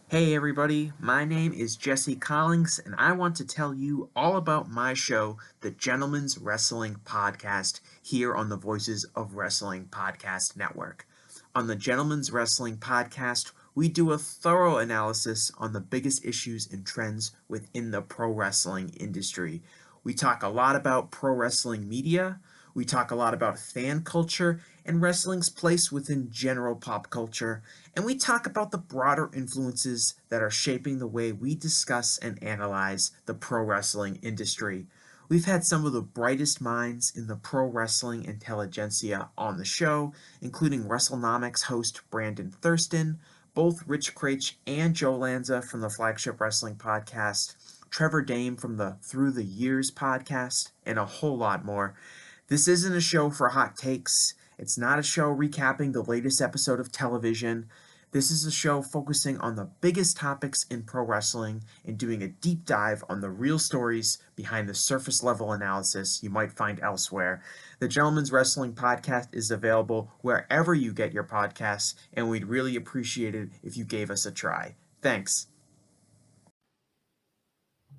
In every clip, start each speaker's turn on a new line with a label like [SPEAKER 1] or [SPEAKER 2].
[SPEAKER 1] Hey everybody, my name is Jesse Collins, and I want to tell you all about my show, the Gentleman's Wrestling Podcast, here on the Voices of Wrestling Podcast Network. On the Gentleman's Wrestling Podcast, we do a thorough analysis on the biggest issues and trends within the pro wrestling industry. We talk a lot about pro wrestling media, we talk a lot about fan culture and wrestling's place within general pop culture, and we talk about the broader influences that are shaping the way we discuss and analyze the pro wrestling industry. We've had some of the brightest minds in the pro wrestling intelligentsia on the show, including WrestleNomics host Brandon Thurston, both Rich Craich and Joe Lanza from the Flagship Wrestling Podcast, Trevor Dame from the Through the Years podcast, and a whole lot more. This isn't a show for hot takes. It's not a show recapping the latest episode of television. This is a show focusing on the biggest topics in pro wrestling and doing a deep dive on the real stories behind the surface level analysis you might find elsewhere. The Gentleman's Wrestling Podcast is available wherever you get your podcasts, and we'd really appreciate it if you gave us a try. Thanks.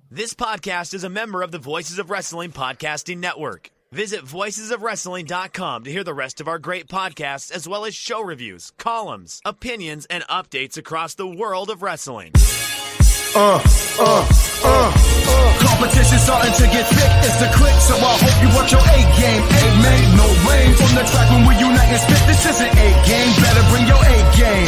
[SPEAKER 2] This podcast is a member of the Voices of Wrestling Podcasting Network. Visit voicesofwrestling.com to hear the rest of our great podcasts, as well as show reviews, columns, opinions, and updates across the world of wrestling.
[SPEAKER 3] Competition starting to get thick, it's the click, so I hope you watch your A-game. A-made, no rain from the track when we unite and spit. This is an A-game, better bring your A-game.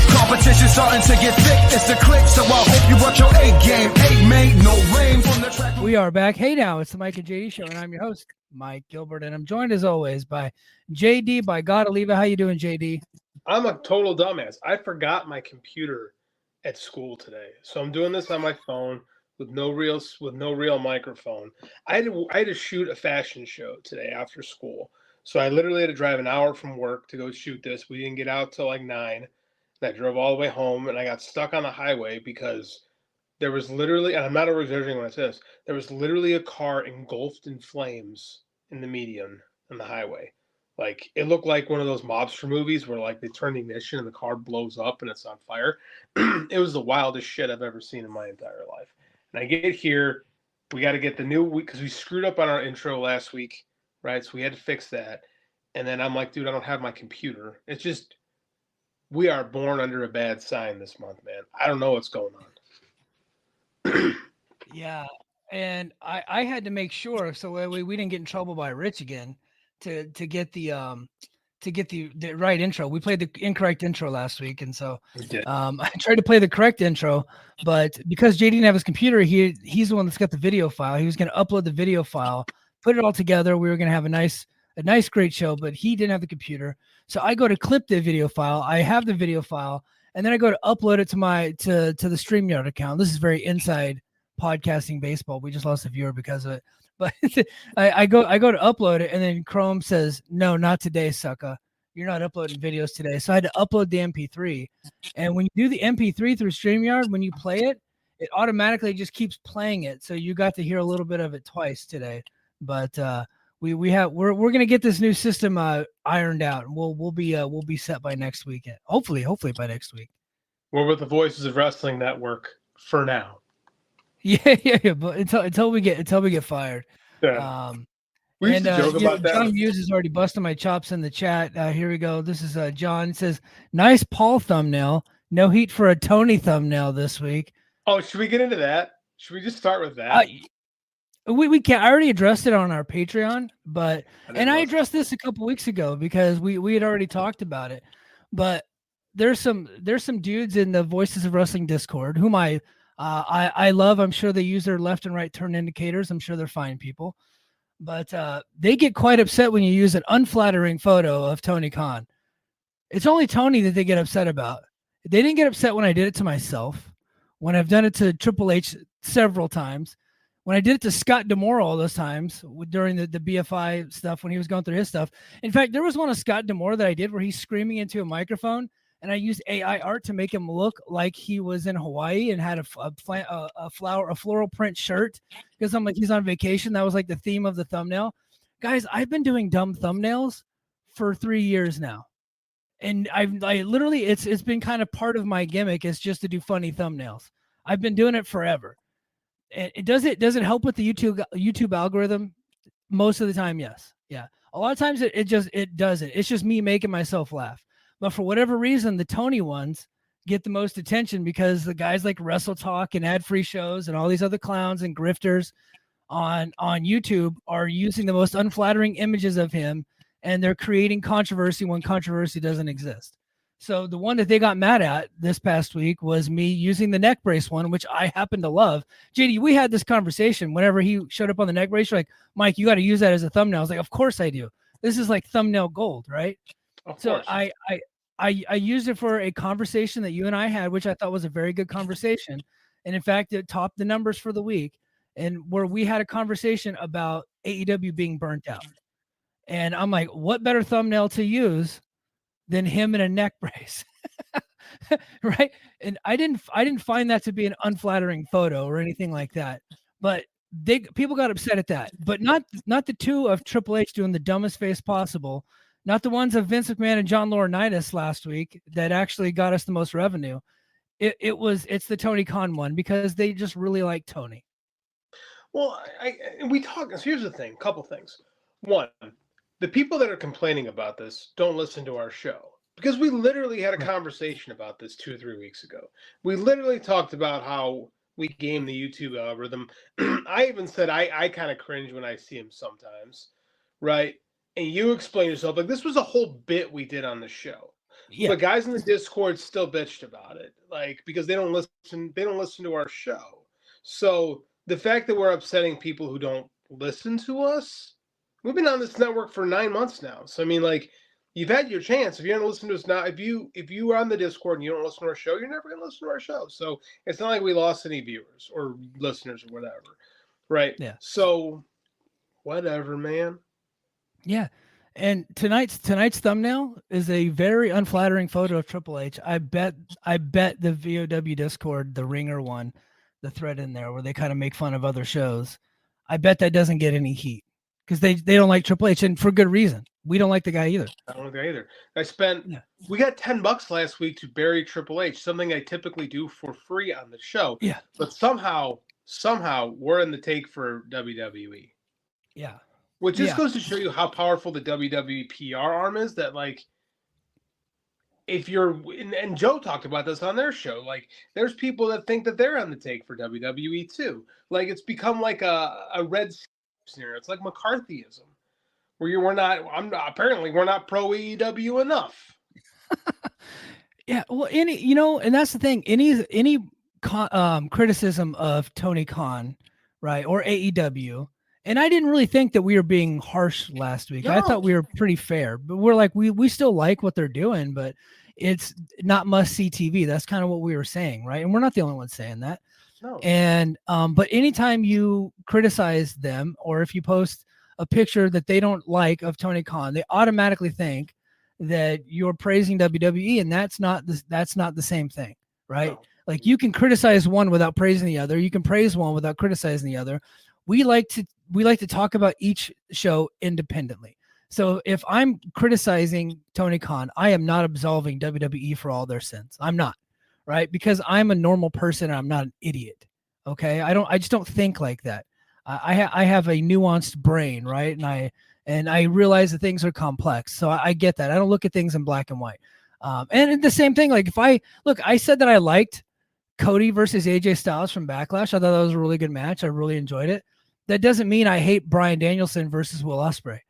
[SPEAKER 3] Competition starting to get thick, it's the click, so I hope you watch your A-game. A-made, no rain from the track.
[SPEAKER 4] We are back. Hey now, it's the Mike and JD Show, and I'm your host, Mike Gilbert, and I'm joined as always by JD by God Oliva. How you doing, JD?
[SPEAKER 5] I'm a total dumbass. I forgot my computer at school today, so I'm doing this on my phone with no real microphone. I had to shoot a fashion show today after school, so I literally had to drive an hour from work to go shoot this. We didn't get out till like 9, and I drove all the way home, and I got stuck on the highway because there was literally, and I'm not over-exaggerating when I say this, there was literally a car engulfed in flames in the median on the highway. Like, it looked like one of those mobster movies where, like, they turn the ignition and the car blows up and it's on fire. It was the wildest shit I've ever seen in my entire life. And I get here, we got to get the new week, because we screwed up on our intro last week, right? So we had to fix that. And then I'm like, dude, I don't have my computer. It's just, we are born under a bad sign this month, man. I don't know what's going on.
[SPEAKER 4] Yeah, and I had to make sure so we didn't get in trouble by Rich again to get the right intro. We played the incorrect intro last week, and so I tried to play the correct intro, but because JD didn't have his computer, he's the one that's got the video file. He was going to upload the video file, put it all together. We were going to have a nice great show, but he didn't have the computer, so I go to clip the video file. I have the video file. And then I go to upload it to the StreamYard account. This is very inside podcasting baseball. We just lost a viewer because of it. But I go to upload it, and then Chrome says, "No, not today, sucker. You're not uploading videos today." So I had to upload the MP3. And when you do the MP3 through StreamYard, when you play it, it automatically just keeps playing it. So you got to hear a little bit of it twice today. But we're gonna get this new system ironed out, and we'll be set by next weekend. Hopefully by next week.
[SPEAKER 5] We're with the Voices of Wrestling Network for now.
[SPEAKER 4] Yeah. But until we get fired.
[SPEAKER 5] Yeah. We used to joke about that.
[SPEAKER 4] John Muse is already busting my chops in the chat. Here we go. This is John. It says, "Nice Paul thumbnail. No heat for a Tony thumbnail this week."
[SPEAKER 5] Oh, should we get into that? Should we just start with that?
[SPEAKER 4] We can't. I already addressed it on our Patreon, but I addressed this a couple weeks ago because we had already talked about it. But there's some dudes in the Voices of Wrestling Discord whom I love. I'm sure they use their left and right turn indicators. I'm sure they're fine people, but they get quite upset when you use an unflattering photo of Tony Khan. It's only Tony that they get upset about. They didn't get upset when I did it to myself, when I've done it to Triple H several times. When I did it to Scott D'Amore all those times during the BFI stuff, when he was going through his stuff. In fact, there was one of Scott D'Amore that I did where he's screaming into a microphone, and I used AI art to make him look like he was in Hawaii and had a floral print shirt because I'm like, he's on vacation. That was like the theme of the thumbnail. Guys, I've been doing dumb thumbnails for 3 years now. And I literally, it's been kind of part of my gimmick is just to do funny thumbnails. I've been doing it forever. And does it help with the YouTube algorithm? Most of the time, yes. Yeah. A lot of times it doesn't. It's just me making myself laugh. But for whatever reason, the Tony ones get the most attention because the guys like Wrestle Talk and ad free shows and all these other clowns and grifters on YouTube are using the most unflattering images of him, and they're creating controversy when controversy doesn't exist. So the one that they got mad at this past week was me using the neck brace one, which I happen to love. JD, we had this conversation whenever he showed up on the neck brace. You're like, Mike, you got to use that as a thumbnail. I was like, of course I do. This is like thumbnail gold, right? So I used it for a conversation that you and I had, which I thought was a very good conversation. And in fact, it topped the numbers for the week, and where we had a conversation about AEW being burnt out. And I'm like, what better thumbnail to use than him in a neck brace? Right. And I didn't find that to be an unflattering photo or anything like that, but people got upset at that, but not the two of Triple H doing the dumbest face possible, not the ones of Vince McMahon and John Laurinaitis last week that actually got us the most revenue. It's the Tony Khan one because they just really like Tony.
[SPEAKER 5] Well, we talk. So here's the thing, couple things. One, the people that are complaining about this don't listen to our show because we literally had a conversation about this 2 or 3 weeks ago. We literally talked about how we game the YouTube algorithm. I even said I kind of cringe when I see him sometimes, right? And you explain yourself like this was a whole bit we did on the show. Yeah. But guys in the Discord still bitched about it, like because they don't listen to our show. So the fact that we're upsetting people who don't listen to us, we've been on this network for 9 months now. So I mean, like, you've had your chance. If you don't listen to us now, if you are on the Discord and you don't listen to our show, you're never gonna listen to our show. So it's not like we lost any viewers or listeners or whatever, right?
[SPEAKER 4] Yeah.
[SPEAKER 5] So whatever, man.
[SPEAKER 4] Yeah. And tonight's thumbnail is a very unflattering photo of Triple H. I bet the VOW Discord, the Ringer one, the thread in there where they kind of make fun of other shows, I bet that doesn't get any heat because they don't like Triple H, and for good reason. We don't like the guy either.
[SPEAKER 5] I don't like the guy either. We got $10 last week to bury Triple H, something I typically do for free on the show.
[SPEAKER 4] Yeah.
[SPEAKER 5] But somehow we're in the take for WWE.
[SPEAKER 4] Yeah.
[SPEAKER 5] Which just goes to show you how powerful the WWE PR arm is, that like if you're and Joe talked about this on their show, like there's people that think that they're on the take for WWE too. Like it's become like a red scenario. It's like McCarthyism, where we're not pro AEW enough.
[SPEAKER 4] Yeah, well, and that's the thing. Any criticism of Tony Khan, right, or AEW. And I didn't really think that we were being harsh last week. No. I thought we were pretty fair, but we're like, we still like what they're doing, but it's not must-see TV. That's kind of what we were saying, right? And we're not the only ones saying that. No. And but anytime you criticize them, or if you post a picture that they don't like of Tony Khan, they automatically think that you're praising WWE, and that's not the same thing, right? No. Like you can criticize one without praising the other. You can praise one without criticizing the other. We like to talk about each show independently. So if I'm criticizing Tony Khan, I am not absolving WWE for all their sins. I'm not, right? Because I'm a normal person and I'm not an idiot. Okay. I just don't think like that. I have a nuanced brain, right? And I realize that things are complex. So I get that. I don't look at things in black and white. And the same thing, like I said that I liked Cody versus AJ Styles from Backlash. I thought that was a really good match. I really enjoyed it. That doesn't mean I hate Bryan Danielson versus Will Ospreay.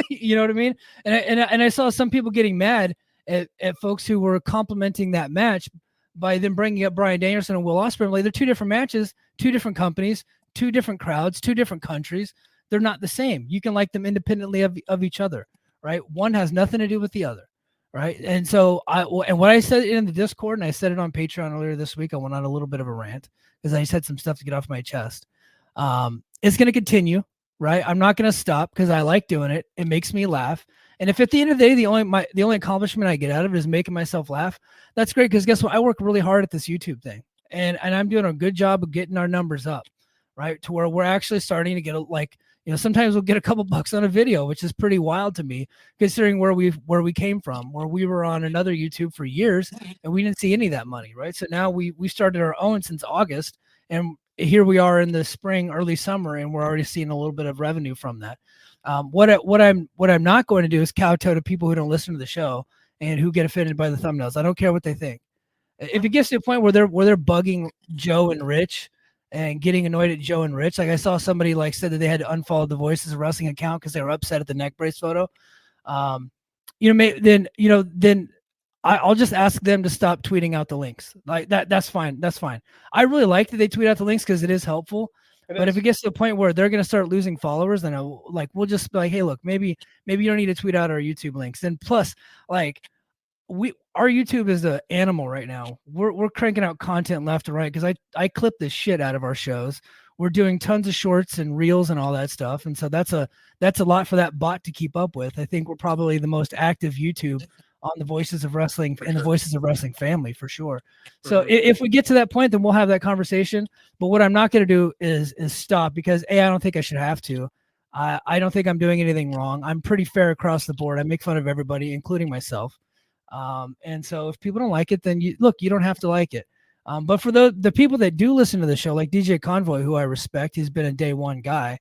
[SPEAKER 4] You know what I mean? And I saw some people getting mad at folks who were complimenting that match by them bringing up Bryan Danielson and Will Ospreay. Like, they're two different matches, two different companies, two different crowds, two different countries. They're not the same. You can like them independently of each other, right? One has nothing to do with the other, right? And so what I said in the Discord, and I said it on Patreon earlier this week, I went on a little bit of a rant because I just had some stuff to get off my chest. It's going to continue, right? I'm not going to stop because I like doing it. It makes me laugh. And if at the end of the day, the only accomplishment I get out of it is making myself laugh, that's great. Because guess what? I work really hard at this YouTube thing, and I'm doing a good job of getting our numbers up, right? To where we're actually starting to get sometimes we'll get a couple bucks on a video, which is pretty wild to me, considering where we came from, where we were on another YouTube for years and we didn't see any of that money, right? So now we started our own since August, and here we are in the spring, early summer, and we're already seeing a little bit of revenue from that. What I'm not going to do is kowtow to people who don't listen to the show and who get offended by the thumbnails. I don't care what they think. If it gets to a point where they're bugging Joe and Rich and getting annoyed at Joe and Rich, like I saw somebody said that they had to unfollow the Voices of Wrestling account because they were upset at the neck brace photo. Then I'll just ask them to stop tweeting out the links. Like that's fine. That's fine. I really like that they tweet out the links because it is helpful. But if it gets to a point where they're going to start losing followers, then we'll just be like, hey, look, maybe you don't need to tweet out our YouTube links. And plus, our YouTube is an animal right now. We're cranking out content left and right because I clip the shit out of our shows. We're doing tons of shorts and reels and all that stuff, and so that's a lot for that bot to keep up with. I think we're probably the most active YouTube on the Voices of Wrestling and the Voices of Wrestling family for sure. So if we get to that point, then we'll have that conversation. But what I'm not going to do is stop because I don't think I should have to. I don't think I'm doing anything wrong. I'm pretty fair across the board. I make fun of everybody, including myself. And so if people don't like it, then you don't have to like it. But for the people that do listen to the show, like DJ Convoy, who I respect, he's been a day one guy.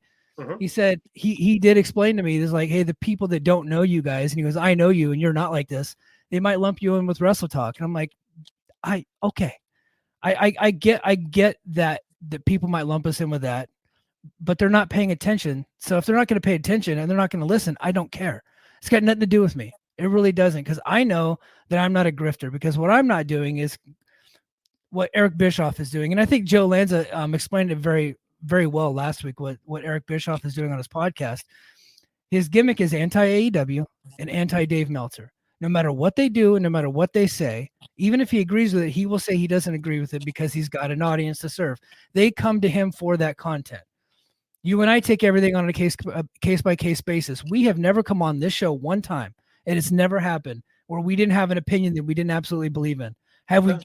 [SPEAKER 4] He said he did explain to me, this like, hey, the people that don't know you guys, and he goes, I know you and you're not like this, they might lump you in with Wrestle Talk. And I'm like, okay. I get that people might lump us in with that, but they're not paying attention. So if they're not going to pay attention and they're not going to listen, I don't care. It's got nothing to do with me. It really doesn't, because I know that I'm not a grifter, because what I'm not doing is what Eric Bischoff is doing. And I think Joe Lanza explained it very, very well last week, what Eric Bischoff is doing on his podcast. His gimmick is anti-AEW and anti-Dave Meltzer. No matter what they do and no matter what they say, even if he agrees with it, he will say he doesn't agree with it because he's got an audience to serve. They come to him for that content. You and I take everything on a case-by-case basis. We have never come on this show one time, and it's never happened, where we didn't have an opinion that we didn't absolutely believe in. Have we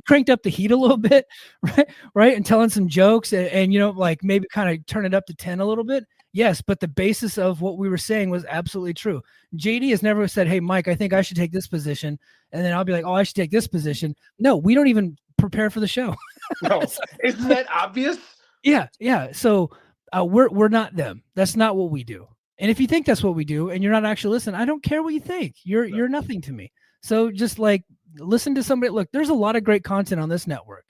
[SPEAKER 4] cranked up the heat a little bit, right? And telling some jokes and maybe kind of turn it up to 10 a little bit? Yes, but the basis of what we were saying was absolutely true. JD has never said, hey, Mike, I think I should take this position. And then I'll be like, oh, I should take this position. No, we don't even prepare for the show.
[SPEAKER 5] No, isn't that obvious?
[SPEAKER 4] Yeah. So we're not them. That's not what we do. And if you think that's what we do and you're not actually listening, I don't care what you think. You're nothing to me. So just listen to somebody. Look, there's a lot of great content on this network.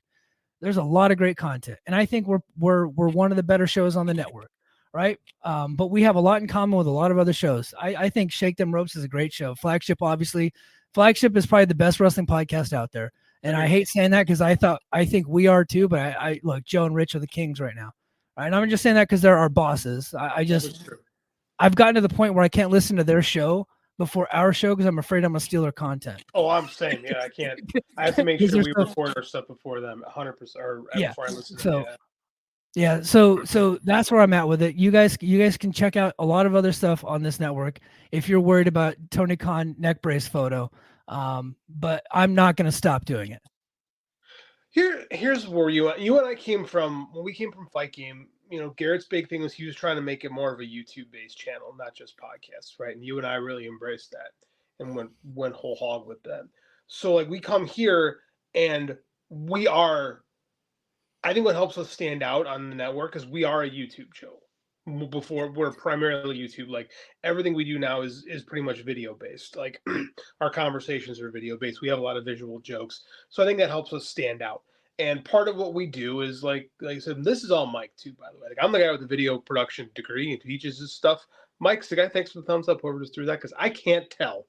[SPEAKER 4] There's a lot of great content. And I think we're one of the better shows on the network, right? But we have a lot in common with a lot of other shows. I think Shake Them Ropes is a great show. Flagship, obviously. Flagship is probably the best wrestling podcast out there. And I hate saying that because I think we are too, but I look, Joe and Rich are the kings right now. Right? And I'm just saying that because they're our bosses. I've gotten to the point where I can't listen to their show before our show because I'm afraid I'm gonna steal their content.
[SPEAKER 5] Oh, I'm saying, yeah, I can't. I have to make sure we record our stuff before them, 100%, or before I listen to them.
[SPEAKER 4] Yeah, so that's where I'm at with it. You guys can check out a lot of other stuff on this network if you're worried about Tony Khan neck brace photo. But I'm not gonna stop doing it.
[SPEAKER 5] Here's where you and I came from. When we came from Fight Game, Garrett's big thing was he was trying to make it more of a YouTube-based channel, not just podcasts, right? And you and I really embraced that and went whole hog with that. So we come here and we are, I think what helps us stand out on the network is we are a YouTube show. Before we're primarily YouTube, everything we do now is pretty much video based. Our conversations are video based. We have a lot of visual jokes, so I think that helps us stand out. And part of what we do is like I said, this is all Mike too, by the way. I'm the guy with the video production degree and teaches his stuff. Mike's the guy. Thanks for the thumbs up. Whoever just threw that, because I can't tell.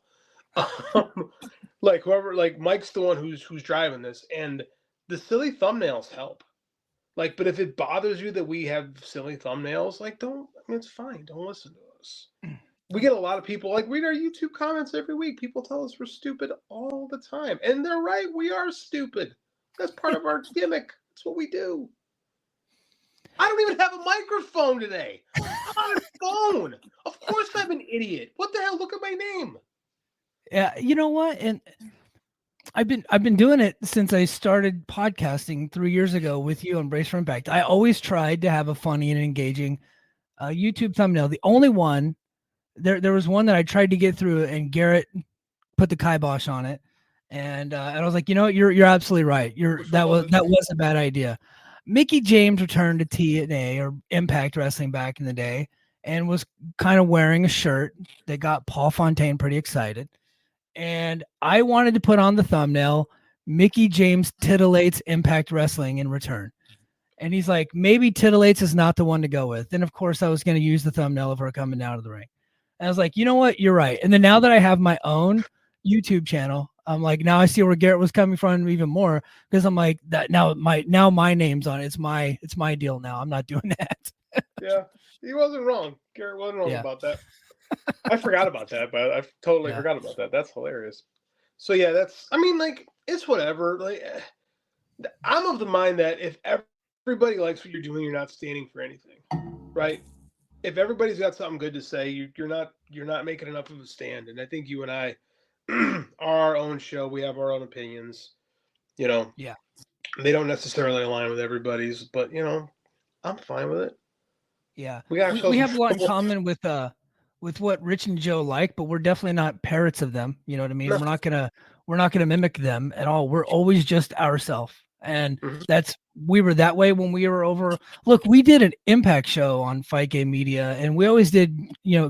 [SPEAKER 5] Mike's the one who's driving this, and the silly thumbnails help. But if it bothers you that we have silly thumbnails, it's fine. Don't listen to us. We get a lot of people read our YouTube comments every week. People tell us we're stupid all the time. And they're right. We are stupid. That's part of our gimmick. That's what we do. I don't even have a microphone today. I'm on a phone. Of course I'm an idiot. What the hell? Look at my name.
[SPEAKER 4] Yeah, you know what? And I've been doing it since I started podcasting 3 years ago with you on Brace for Impact. I always tried to have a funny and engaging YouTube thumbnail. The only one there was one that I tried to get through, and Garrett put the kibosh on it. And I was like, you know what? You're absolutely right. That was a bad idea. Mickie James returned to TNA or Impact Wrestling back in the day and was kind of wearing a shirt that got Paul Fontaine pretty excited. And I wanted to put on the thumbnail, Mickie James titillates Impact Wrestling in return. And he's like, maybe titillates is not the one to go with. And of course, I was going to use the thumbnail of her coming down to the ring. And I was like, you know what? You're right. And then now that I have my own YouTube channel, I'm like, now I see where Garrett was coming from even more, because I'm like, that now my name's on it. It's my deal now. I'm not doing that.
[SPEAKER 5] Yeah, he wasn't wrong. Garrett wasn't wrong about that. I forgot about that, but I totally forgot about that. That's hilarious. So yeah, it's whatever. Like, I'm of the mind that if everybody likes what you're doing, you're not standing for anything, right? If everybody's got something good to say, you're not making enough of a stand. And I think you and I are our own show. We have our own opinions.
[SPEAKER 4] Yeah.
[SPEAKER 5] They don't necessarily align with everybody's, but I'm fine with it.
[SPEAKER 4] Yeah, we have a lot in common with what Rich and Joe like, but we're definitely not parrots of them. You know what I mean? No. We're not gonna mimic them at all. We're always just ourselves, and we were that way when we were over. Look, we did an Impact show on Fight Game Media, and we always did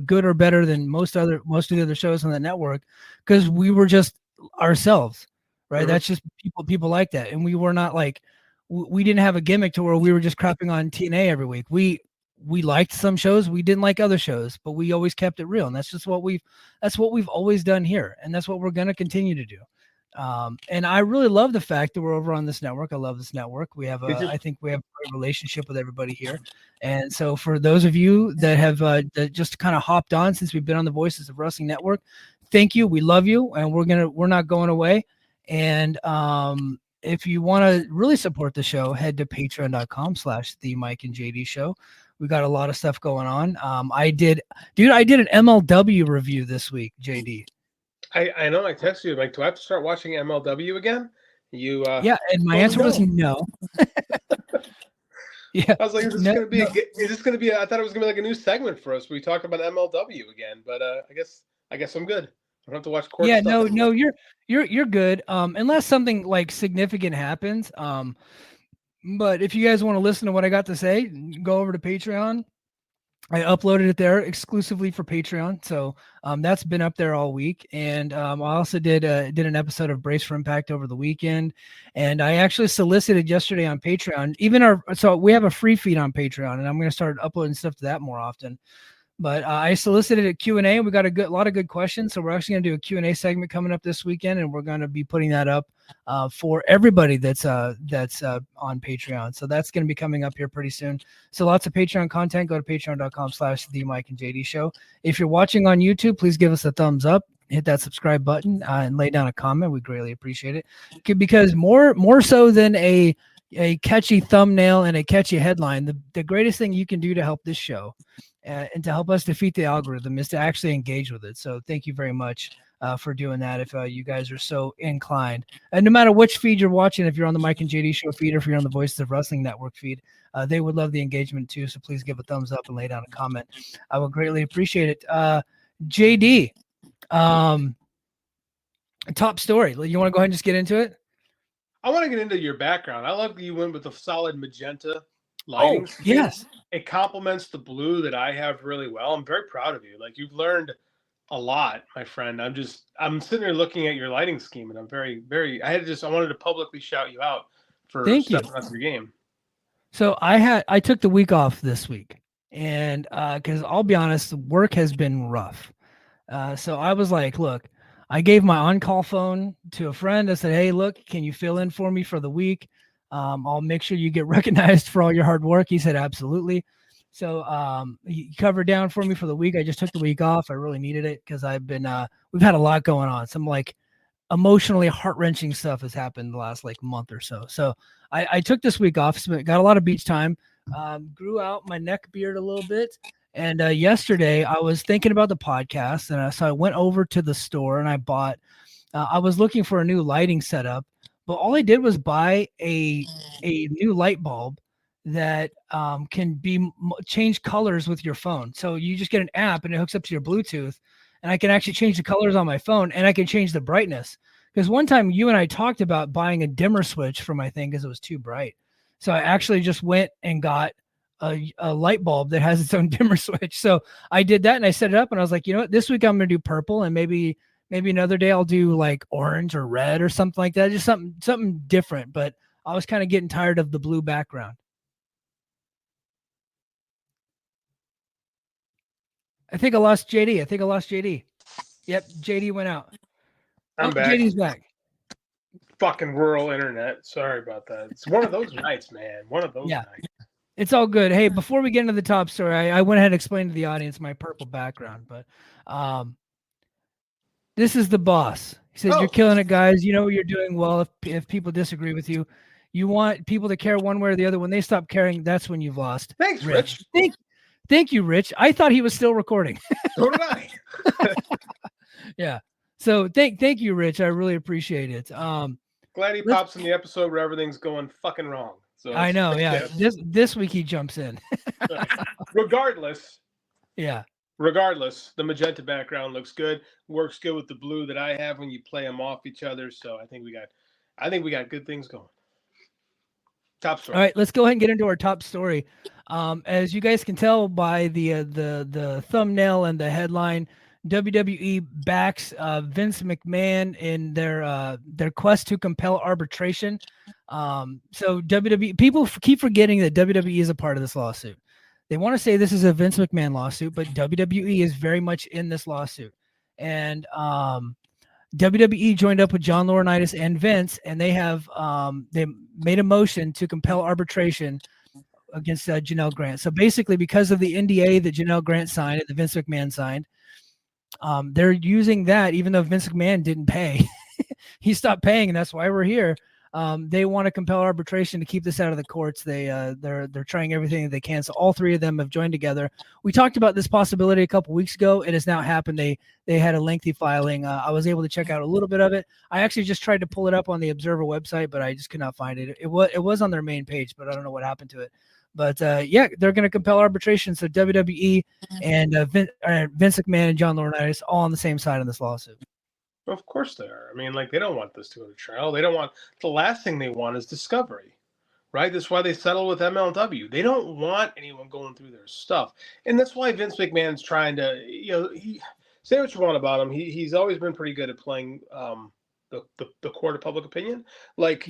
[SPEAKER 4] good or better than most of the other shows on the network, because we were just ourselves, right? That's just people like that, and we were not like we didn't have a gimmick to where we were just crapping on TNA every week. We liked some shows, we didn't like other shows, but we always kept it real. And that's just what we've always done here. And that's what we're going to continue to do. And I really love the fact that we're over on this network. I love this network. I think we have a great relationship with everybody here. And so for those of you that have that just kind of hopped on since we've been on the Voices of Wrestling Network, thank you. We love you, and we're not going away. And, if you want to really support the show, head to patreon.com/the Mike and JD show. We got a lot of stuff going on. I did an MLW review this week, JD.
[SPEAKER 5] I know. I texted you, like, do I have to start watching MLW again?
[SPEAKER 4] Yeah, and my answer was no. Yeah,
[SPEAKER 5] I was like, is this gonna be? I thought it was gonna be like a new segment for us. We talked about MLW again, but I guess I'm good. I don't have to watch court.
[SPEAKER 4] Yeah, no, you're good. Unless something like significant happens. But if you guys want to listen to what I got to say, go over to Patreon. I uploaded it there exclusively for Patreon. So that's been up there all week. And I also did an episode of Brace for Impact over the weekend. And I actually solicited yesterday on Patreon. So we have a free feed on Patreon, and I'm going to start uploading stuff to that more often. But I solicited a Q&A. We got a lot of good questions. So we're actually going to do a Q&A segment coming up this weekend, and we're going to be putting that up for everybody that's on Patreon. So that's going to be coming up here pretty soon. So lots of Patreon content. Go to patreon.com/the Mike and JD show. If you're watching on YouTube, please give us a thumbs up, hit that subscribe button, and lay down a comment. We greatly appreciate it, because more so than a catchy thumbnail and a catchy headline, the greatest thing you can do to help this show and to help us defeat the algorithm is to actually engage with it. So thank you very much for doing that, if you guys are so inclined. And no matter which feed you're watching, if you're on the Mike and JD show feed or if you're on the Voices of Wrestling Network feed, they would love the engagement too. So please give a thumbs up and lay down a comment. I would greatly appreciate it. JD, top story. You want to go ahead and just get into it?
[SPEAKER 5] I want to get into your background. I love that you went with the solid magenta lighting.
[SPEAKER 4] Oh, yes.
[SPEAKER 5] It complements the blue that I have really well. I'm very proud of you. Like, you've learned a lot, my friend. I'm sitting here looking at your lighting scheme, and I'm very, very, I wanted to publicly shout you out for stepping up your game.
[SPEAKER 4] So I took the week off this week, and because I'll be honest, work has been rough. So I was like, look, I gave my on-call phone to a friend. I said, hey, look, can you fill in for me for the week? I'll make sure you get recognized for all your hard work. He said, absolutely. So he covered down for me for the week. I just took the week off. I really needed it because we've had a lot going on. Some like emotionally heart-wrenching stuff has happened the last like month or so. So I took this week off, got a lot of beach time, grew out my neck beard a little bit. And yesterday I was thinking about the podcast, and so I went over to the store and I bought, I was looking for a new lighting setup, but all I did was buy a new light bulb that can be change colors with your phone. So you just get an app and it hooks up to your Bluetooth, and I can actually change the colors on my phone, and I can change the brightness. Because one time you and I talked about buying a dimmer switch for my thing because it was too bright. So I actually just went and got a light bulb that has its own dimmer switch. So I did that and I set it up, and I was like, you know what, this week I'm going to do purple, and maybe another day I'll do like orange or red or something like that. Just something different. But I was kind of getting tired of the blue background. I think I lost JD. Yep, JD went out.
[SPEAKER 5] I'm back.
[SPEAKER 4] JD's back.
[SPEAKER 5] Fucking rural internet. Sorry about that. It's one of those nights, man. One of those nights.
[SPEAKER 4] It's all good. Hey, before we get into the top story, I went ahead and explained to the audience my purple background, but this is the boss. He says, You're killing it, guys. You know what you're doing well. If people disagree with you, you want people to care one way or the other. When they stop caring, that's when you've lost.
[SPEAKER 5] Thanks, Rich.
[SPEAKER 4] Thank you, Rich. I thought he was still recording.
[SPEAKER 5] So did I.
[SPEAKER 4] Yeah. So thank you, Rich. I really appreciate it.
[SPEAKER 5] Glad he pops in the episode where everything's going fucking wrong. So
[SPEAKER 4] I know. Yeah. This week he jumps in.
[SPEAKER 5] Regardless.
[SPEAKER 4] Yeah.
[SPEAKER 5] Regardless, the magenta background looks good. Works good with the blue that I have when you play them off each other. So I think we got good things going. Top story.
[SPEAKER 4] All right, let's go ahead and get into our top story. As you guys can tell by the thumbnail and the headline, WWE backs Vince McMahon in their quest to compel arbitration. So WWE people keep forgetting that WWE is a part of this lawsuit. They want to say this is a Vince McMahon lawsuit, but WWE is very much in this lawsuit. And WWE joined up with John Laurinaitis and Vince, and they have they made a motion to compel arbitration against Janel Grant. So basically, because of the NDA that Janel Grant signed and that Vince McMahon signed, they're using that, even though Vince McMahon didn't pay. He stopped paying, and that's why we're here. They want to compel arbitration to keep this out of the courts. They're trying everything that they can. So all three of them have joined together. We talked about this possibility a couple weeks ago. It has now happened. They had a lengthy filing. I was able to check out a little bit of it. I actually just tried to pull it up on the Observer website, but I just could not find it. It was on their main page, but I don't know what happened to it. But yeah, they're going to compel arbitration. So WWE and Vince McMahon and John Laurinaitis all on the same side in this lawsuit.
[SPEAKER 5] Of course they are. I mean, like, they don't want this to go to trial. They don't want, the last thing they want is discovery, right? That's why they settle with MLW. They don't want anyone going through their stuff. And that's why Vince McMahon's trying to, say what you want about him. He's always been pretty good at playing the court of public opinion. Like,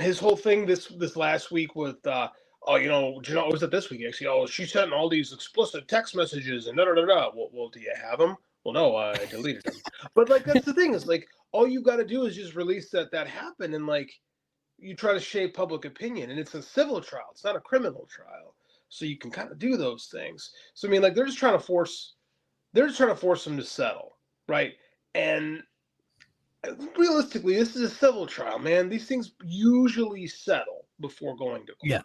[SPEAKER 5] his whole thing this last week with, Janelle, was it this week actually? Oh, she sent all these explicit text messages and da-da-da-da. Well, do you have them? Well, no, I deleted them. But, like, that's the thing is, like, all you got to do is just release that happened, and, like, you try to shape public opinion, and it's a civil trial. It's not a criminal trial. So you can kind of do those things. So, I mean, like, they're just trying to force them to settle, right? And realistically, this is a civil trial, man. These things usually settle before going to court. Yeah.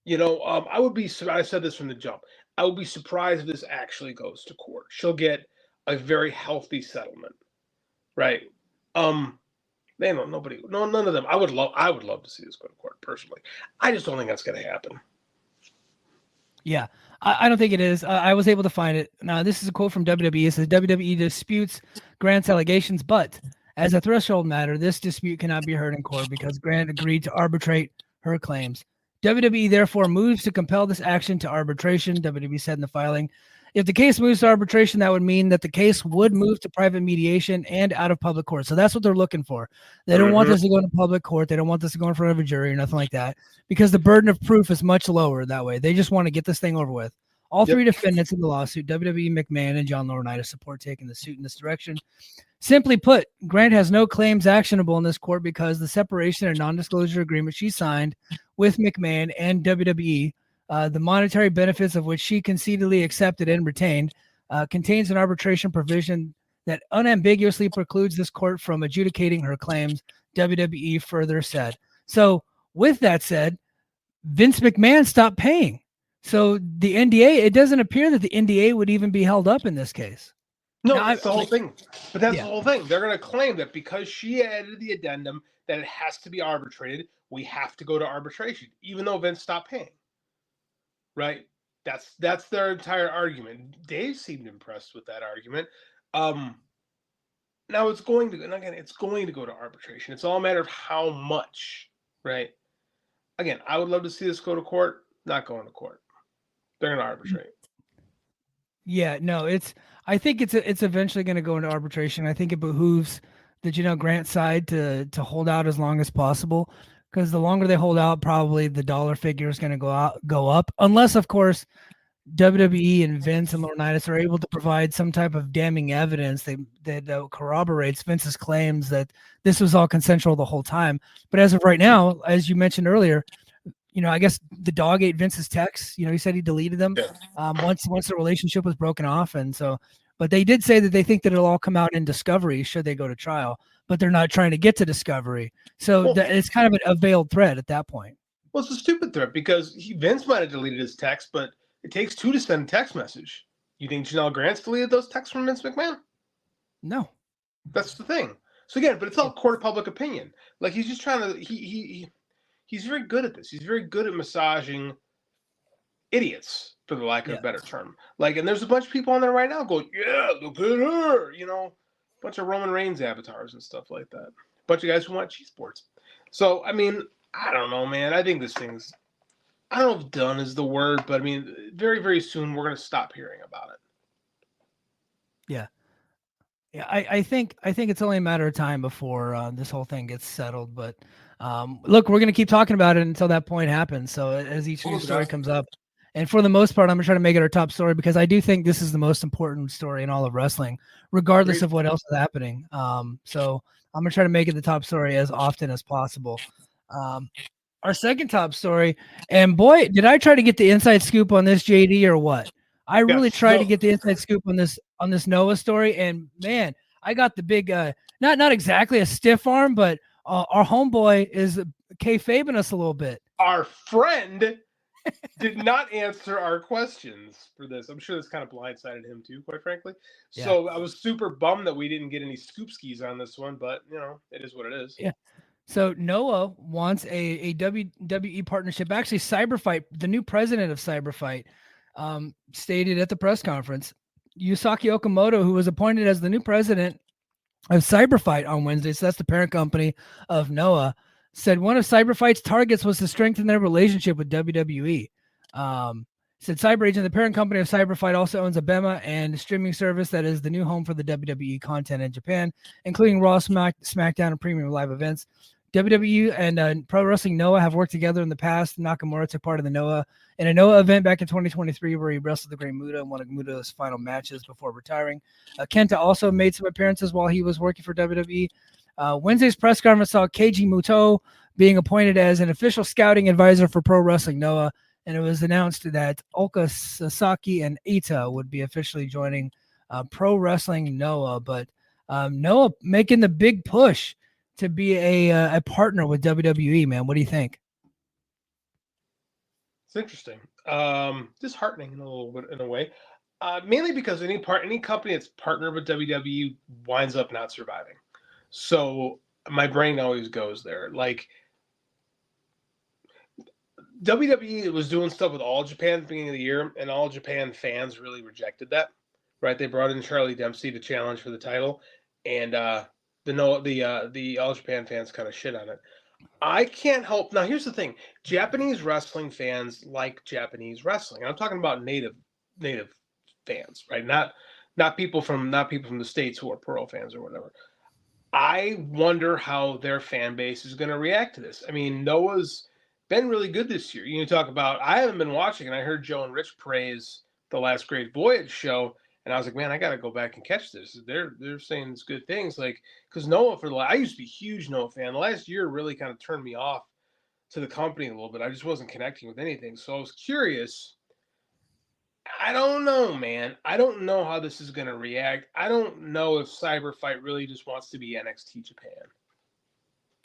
[SPEAKER 5] I said this from the jump. I would be surprised if this actually goes to court. She'll get a very healthy settlement, right? None of them. I would love to see this go to court personally. I just don't think that's going to happen.
[SPEAKER 4] Yeah, I don't think it is. I was able to find it. Now, this is a quote from WWE. It says WWE disputes Grant's allegations, but as a threshold matter, this dispute cannot be heard in court because Grant agreed to arbitrate her claims. WWE therefore moves to compel this action to arbitration, WWE said in the filing. If the case moves to arbitration, that would mean that the case would move to private mediation and out of public court. So that's what they're looking for. They don't want this to go to public court. They don't want this to go in front of a jury or nothing like that because the burden of proof is much lower that way. They just want to get this thing over with. All three defendants in the lawsuit, WWE, McMahon, and John Laurinaitis, support taking the suit in this direction. Simply put, Grant has no claims actionable in this court because the separation and non-disclosure agreement she signed with McMahon and WWE, the monetary benefits of which she concededly accepted and retained, contains an arbitration provision that unambiguously precludes this court from adjudicating her claims, WWE further said. So with that said, Vince McMahon stopped paying. So the NDA, it doesn't appear that the NDA would even be held up in this case.
[SPEAKER 5] No, that's the whole thing. But that's the whole thing. They're going to claim that because she added the addendum that it has to be arbitrated, we have to go to arbitration, even though Vince stopped paying. right? That's their entire argument. Dave seemed impressed with that argument. Now it's going to, and again, it's going to go to arbitration. It's all a matter of how much, right? Again, I would love to see this go to court. Not going to court. They're going to arbitrate.
[SPEAKER 4] Yeah, no, I think it's eventually going to go into arbitration. I think it behooves the Janel Grant side to hold out as long as possible, because the longer they hold out, probably the dollar figure is going to go up, unless of course WWE and Vince and Laurinaitis are able to provide some type of damning evidence that corroborates Vince's claims that this was all consensual the whole time. But as of right now, as you mentioned earlier, I guess the dog ate Vince's texts. He said he deleted them once the relationship was broken off. And so, but they did say that they think that it'll all come out in discovery should they go to trial, but they're not trying to get to discovery. So it's kind of a veiled threat at that point.
[SPEAKER 5] Well, it's a stupid threat because Vince might have deleted his text, but it takes two to send a text message. You think Janel Grant's deleted those texts from Vince McMahon?
[SPEAKER 4] No.
[SPEAKER 5] That's the thing. So again, but it's all court of public opinion. Like he's just trying to, he's very good at this. He's very good at massaging idiots, for the lack of a better term. Like, and there's a bunch of people on there right now going, yeah, look at her, a bunch of Roman Reigns avatars and stuff like that. A bunch of guys who want G-Sports. So, I mean, I don't know, man. I think this thing's, I don't know if done is the word, but I mean, very, very soon we're going to stop hearing about it.
[SPEAKER 4] Yeah. Yeah, I think it's only a matter of time before this whole thing gets settled. But look, we're going to keep talking about it until that point happens. So as each new story comes up, and for the most part, I'm going to try to make it our top story because I do think this is the most important story in all of wrestling, regardless of what else is happening. So I'm going to try to make it the top story as often as possible. Our second top story, and boy, did I try to get the inside scoop on this, JD, or what? I really tried to get the inside scoop on this Noah story, and man, I got the big, not exactly a stiff arm, but our homeboy is kayfabing us a little bit.
[SPEAKER 5] Our friend did not answer our questions for this. I'm sure this kind of blindsided him too, quite frankly. Yeah. So I was super bummed that we didn't get any scoop skis on this one, but it is what it is.
[SPEAKER 4] Yeah. So Noah wants a WWE partnership. Actually, Cyberfight, the new president of Cyberfight, stated at the press conference, Yusaki Okamoto, who was appointed as the new president of Cyberfight on Wednesday, so that's the parent company of Noah, said one of Cyberfight's targets was to strengthen their relationship with WWE. Said CyberAgent, the parent company of Cyberfight, also owns ABEMA and a streaming service that is the new home for the WWE content in Japan, including Raw, SmackDown, and premium live events. WWE and Pro Wrestling Noah have worked together in the past. Nakamura took part in a Noah event back in 2023 where he wrestled the Great Muta in one of Muta's final matches before retiring. Kenta also made some appearances while he was working for WWE. Wednesday's press conference saw Keiji Muto being appointed as an official scouting advisor for Pro Wrestling Noah, and it was announced that Oka Sasaki and Ita would be officially joining Pro Wrestling Noah. But Noah making the big push to be a partner with WWE, man. What do you think?
[SPEAKER 5] It's interesting. Disheartening in a little bit, in a way. Mainly because any company that's partnered with WWE winds up not surviving. So my brain always goes there. Like WWE was doing stuff with All Japan at the beginning of the year, and All Japan fans really rejected that. Right? They brought in Charlie Dempsey to challenge for the title, and the All Japan fans kind of shit on it. I can't help. Now, here's the thing: Japanese wrestling fans like Japanese wrestling. I'm talking about native fans, right? Not people from the States who are pro fans or whatever. I wonder how their fan base is going to react to this. I mean, Noah's been really good this year. You talk about, I haven't been watching, and I heard Joe and Rich praise the last Great Voyage show. And I was like, man, I got to go back and catch this. They're saying it's good things. Like, because Noah, I used to be a huge Noah fan. The last year really kind of turned me off to the company a little bit. I just wasn't connecting with anything. So I was curious. I don't know, man. I don't know how this is going to react. I don't know if Cyberfight really just wants to be NXT Japan.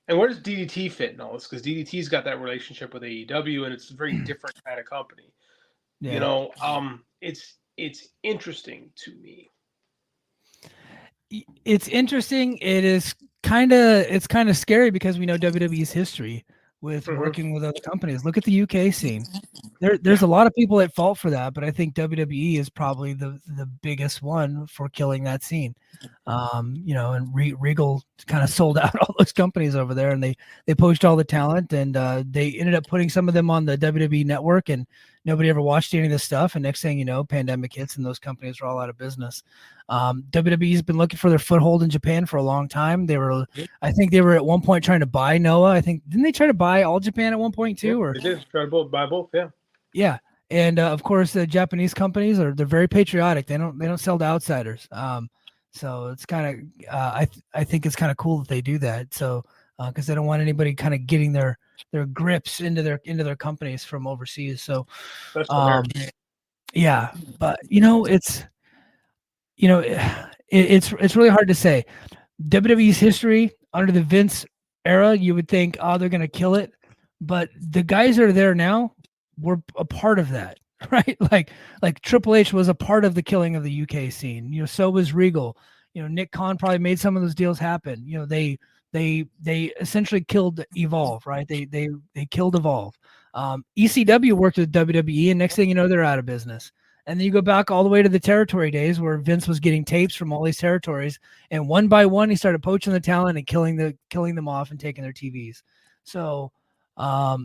[SPEAKER 5] And where does DDT fit in all this? Because DDT's got that relationship with AEW, and it's a very different kind of company. Yeah. It's interesting to me.
[SPEAKER 4] It's interesting. It's kind of scary because we know WWE's history with working with other companies. Look at the UK scene. There's a lot of people at fault for that, but I think WWE is probably the biggest one for killing that scene. And Regal kind of sold out all those companies over there, and they poached all the talent, and they ended up putting some of them on the WWE network, and nobody ever watched any of this stuff. And next thing you know, pandemic hits, and those companies are all out of business. WWE's been looking for their foothold in Japan for a long time. I think they were at one point trying to buy Noah. I think, didn't they try to buy All Japan at one point too?
[SPEAKER 5] Or they did try to buy both, yeah.
[SPEAKER 4] Yeah. And of course, the Japanese companies they're very patriotic. They don't sell to outsiders. So it's kind of I think it's kind of cool that they do that. So because they don't want anybody kind of getting their grips into their companies from overseas. So yeah, but it's really hard to say. WWE's history under the Vince era, you would think, oh, they're gonna kill it, but the guys that are there now were a part of that, right? Like Triple H was a part of the killing of the UK scene. So was Regal. Nick Khan probably made some of those deals happen. They essentially killed Evolve, right? They killed Evolve. ECW worked with WWE, and next thing you know, they're out of business. And then you go back all the way to the territory days where Vince was getting tapes from all these territories, and one by one he started poaching the talent and killing them off and taking their TVs. So I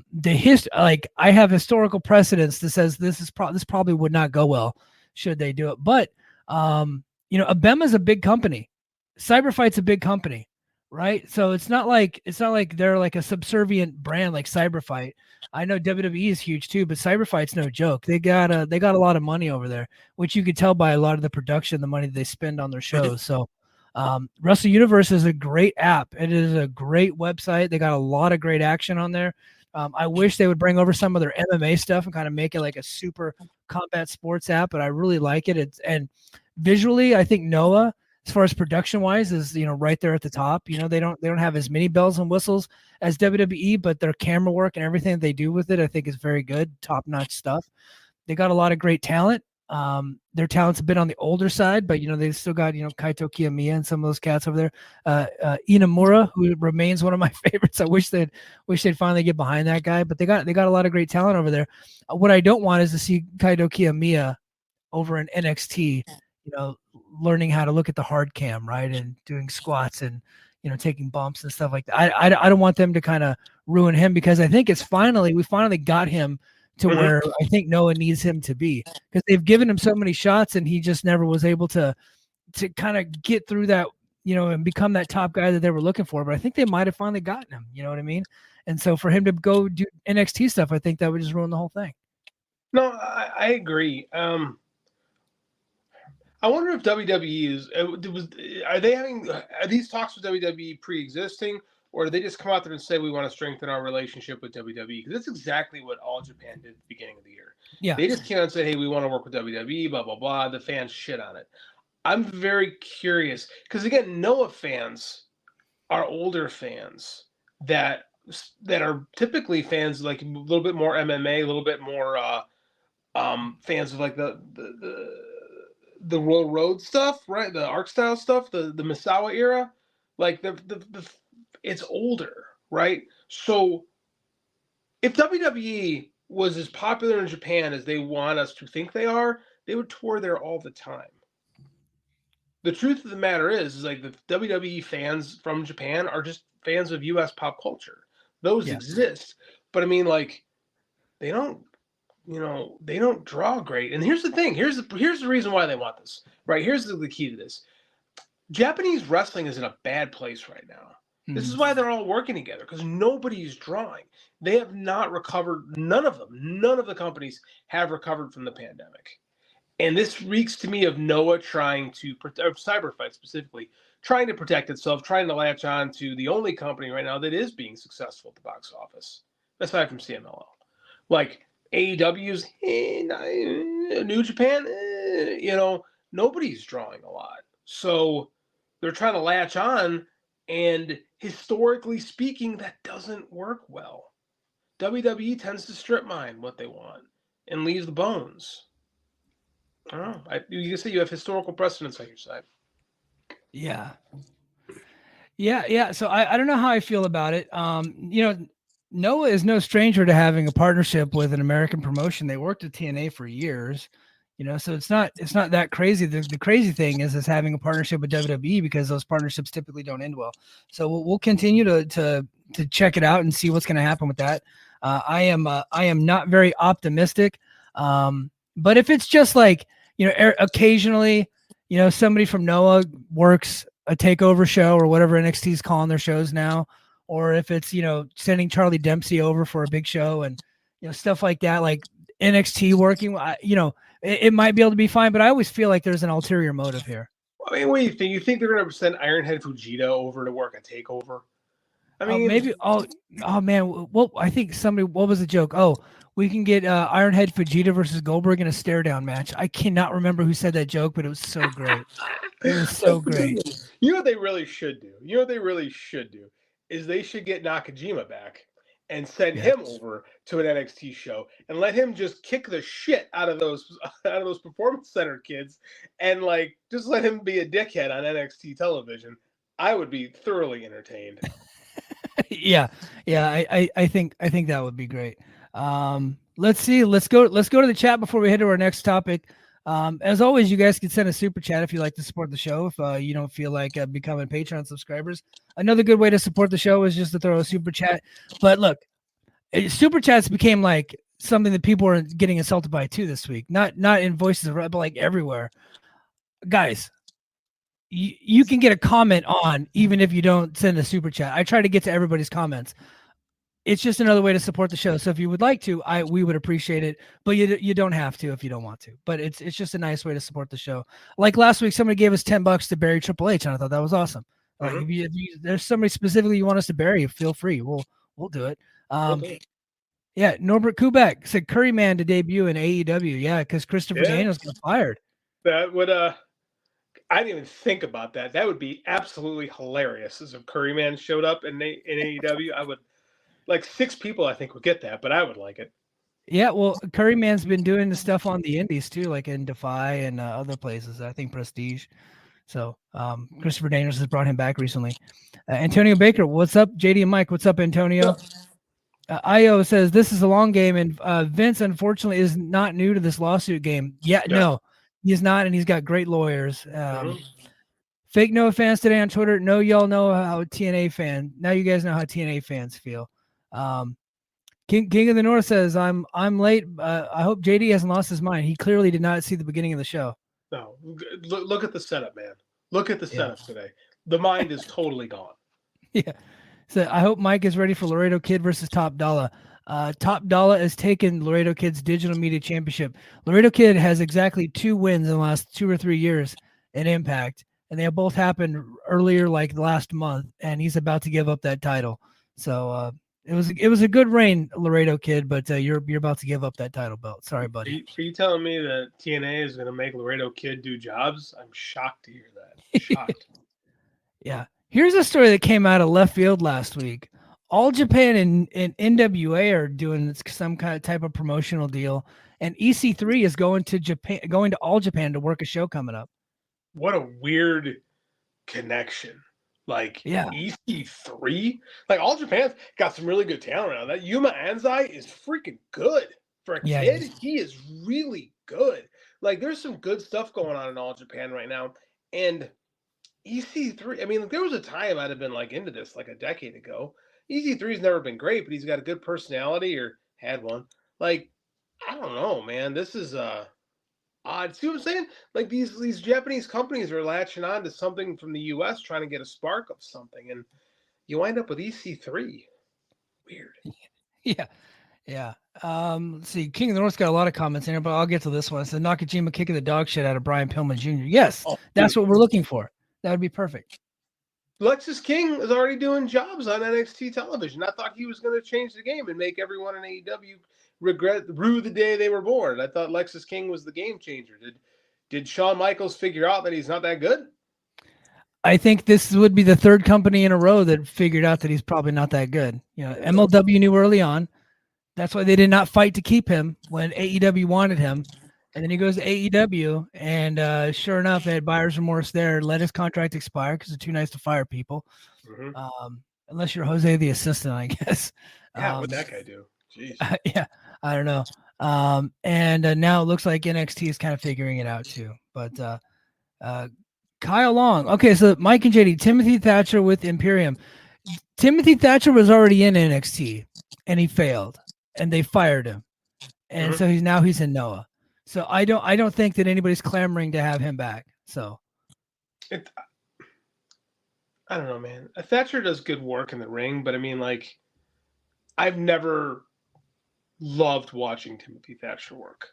[SPEAKER 4] have historical precedence that says this probably would not go well should they do it. But Abema is a big company. Cyberfight's a big company, right? So it's not like they're like a subservient brand like Cyberfight. I know WWE is huge too, but Cyberfight's no joke. They got a lot of money over there, which you could tell by a lot of the production, the money that they spend on their shows. So Wrestle Universe is a great app. It is a great website. They got a lot of great action on there. I wish they would bring over some of their MMA stuff and kind of make it like a super combat sports app, but I really like it. And visually, I think Noah, as far as production wise, is right there at the top. They don't have as many bells and whistles as WWE, but their camera work and everything that they do with it, I think, is very good, top notch stuff. They got a lot of great talent. Their talent's a bit on the older side, but they still got Kaito Kiyomiya and some of those cats over there. Inamura, who remains one of my favorites. I wish they'd finally get behind that guy, but they got a lot of great talent over there. What I don't want is to see Kaito Kiyomiya over in NXT, learning how to look at the hard cam, right, and doing squats and taking bumps and stuff like that. I don't want them to kind of ruin him, because I think we finally got him to where I think Noah needs him to be, because they've given him so many shots and he just never was able to kind of get through that, and become that top guy that they were looking for. But I think they might have finally gotten him, you know what I mean? And so for him to go do NXT stuff, I think that would just ruin the whole thing.
[SPEAKER 5] No, I agree. I wonder if WWE are these talks with WWE pre-existing, or do they just come out there and say we want to strengthen our relationship with WWE? Because that's exactly what All Japan did at the beginning of the year.
[SPEAKER 4] Yeah,
[SPEAKER 5] they just came out and said, hey, we want to work with WWE, blah blah blah. The fans shit on it. I'm very curious, because again, Noah fans are older fans that are typically fans like a little bit more MMA, a little bit more fans of like the Royal Road stuff, right? The Arc style stuff, the Misawa era, like it's older, right? So if WWE was as popular in Japan as they want us to think they are, they would tour there all the time. The truth of the matter is like the WWE fans from Japan are just fans of U.S. pop culture. Those exist, but I mean, like, they don't draw great. And here's the thing. Here's the reason why they want this, right? Here's the key to this. Japanese wrestling is in a bad place right now. This is why they're all working together, because nobody's drawing. They have not recovered. None of the companies have recovered from the pandemic. And this reeks to me of Noah trying to, or Cyberfight specifically, trying to protect itself, trying to latch on to the only company right now that is being successful at the box office, aside from CMLL. Like, AEW's New Japan, nobody's drawing a lot. So they're trying to latch on, and historically speaking, that doesn't work well. WWE tends to strip mine what they want and leave the bones. I don't know. You can say you have historical precedence on your side.
[SPEAKER 4] Yeah. So I don't know how I feel about it. Noah is no stranger to having a partnership with an American promotion. They worked at TNA for years, so it's not that crazy. The crazy thing is having a partnership with WWE, because those partnerships typically don't end well. So we'll continue to check it out and see what's going to happen with that. I am not very optimistic, but if it's just like occasionally, somebody from Noah works a takeover show or whatever NXT's calling their shows now, or if it's sending Charlie Dempsey over for a big show and stuff like that, like NXT working, it might be able to be fine. But I always feel like there's an ulterior motive here.
[SPEAKER 5] I mean, what do you think? You think they're going to send Ironhead Fujita over to work a takeover? I mean,
[SPEAKER 4] maybe. Oh man. Well, I think somebody. What was the joke? Oh, we can get Ironhead Fujita versus Goldberg in a stare down match. I cannot remember who said that joke, but it was so great. It was so great.
[SPEAKER 5] You know what they really should do? Is they should get Nakajima back and send him over to an NXT show and let him just kick the shit out of those performance center kids, and just let him be a dickhead on NXT television. I would be thoroughly entertained.
[SPEAKER 4] Yeah. I think that would be great. Let's see. Let's go to the chat before we head to our next topic. As always, you guys can send a super chat if you like to support the show. If you don't feel like becoming Patreon subscribers, another good way to support the show is just to throw a super chat. But look, super chats became like something that people are getting insulted by too this week. Not in Voices of Red, but like everywhere. Guys, you can get a comment on even if you don't send a super chat. I try to get to everybody's comments. It's just another way to support the show. So if you would like to, we would appreciate it, but you don't have to if you don't want to. But it's just a nice way to support the show. Like last week, somebody gave us $10 to bury Triple H, and I thought that was awesome. Like if there's somebody specifically you want us to bury, feel free. We'll do it. Yeah, Norbert Kubek said Curryman to debut in AEW. Yeah, because Christopher Daniels got fired.
[SPEAKER 5] That would I didn't even think about that. That would be absolutely hilarious as if Curryman showed up in AEW. I would. Like 6 people, I think, would get that, but I would like it.
[SPEAKER 4] Yeah, well, Curryman's been doing the stuff on the indies too, like in Defy and other places. I think Prestige. So Christopher Daniels has brought him back recently. Antonio Baker, what's up? JD and Mike, what's up, Antonio? Io says this is a long game, and Vince, unfortunately, is not new to this lawsuit game. No, he's not, and he's got great lawyers. Fake Noah fans today on Twitter. No, y'all know how TNA fan. Now you guys know how TNA fans feel. King of the North says I'm late. I hope JD hasn't lost his mind. He clearly did not see the beginning of the show.
[SPEAKER 5] No, look at the setup, man. Look at the setup today. The mind is totally gone.
[SPEAKER 4] Yeah. So I hope Mike is ready for Laredo Kid versus Top Dollar. Top Dollar has taken Laredo Kid's digital media championship. Laredo Kid has exactly 2 wins in the last 2 or 3 years in Impact, and they have both happened earlier, like last month, and he's about to give up that title. So it was a good reign, Laredo Kid, but you're about to give up that title belt. Sorry, buddy.
[SPEAKER 5] Are you telling me that TNA is going to make Laredo Kid do jobs? I'm shocked to hear that. Shocked.
[SPEAKER 4] Yeah. Here's a story that came out of left field last week. All Japan and NWA are doing some kind of type of promotional deal, and EC3 is going to All Japan to work a show coming up.
[SPEAKER 5] What a weird connection. Like EC3, like All Japan's got some really good talent around. That Yuma Anzai is freaking good for a kid. He is really good. Like there's some good stuff going on in All Japan right now. And EC3, I mean, there was a time I'd have been like into this like a decade ago. EC3's never been great, but he's got a good personality, or had one. Like, I don't know, man. This is odd. See what I'm saying? Like these Japanese companies are latching on to something from the US, trying to get a spark of something, and you wind up with EC3. Weird.
[SPEAKER 4] Yeah. Let's see. King of the North's got a lot of comments in here, but I'll get to this one. It said Nakajima kicking the dog shit out of Brian Pillman Jr. Yes, that's what we're looking for. That would be perfect.
[SPEAKER 5] Lexus King is already doing jobs on NXT television. I thought he was going to change the game and make everyone in AEW rue the day they were born. I thought Lexus King was the game changer. Did Shawn Michaels figure out that he's not that good?
[SPEAKER 4] I think this would be the 3rd company in a row that figured out that he's probably not that good. MLW knew early on. That's why they did not fight to keep him when AEW wanted him. And then he goes to AEW, and sure enough, they had buyer's remorse there. Let his contract expire because it's too nice to fire people. Unless you're Jose the assistant, I guess.
[SPEAKER 5] Yeah, what'd that guy do? Jeez.
[SPEAKER 4] Yeah, I don't know. And now it looks like NXT is kind of figuring it out too. But Kyle Long. Okay, so Mike and JD, Timothy Thatcher with Imperium. Timothy Thatcher was already in NXT and he failed and they fired him. And so he's in Noah. So I don't think that anybody's clamoring to have him back. So
[SPEAKER 5] I don't know, man. Thatcher does good work in the ring, but I mean, like, I've never loved watching Timothy Thatcher work.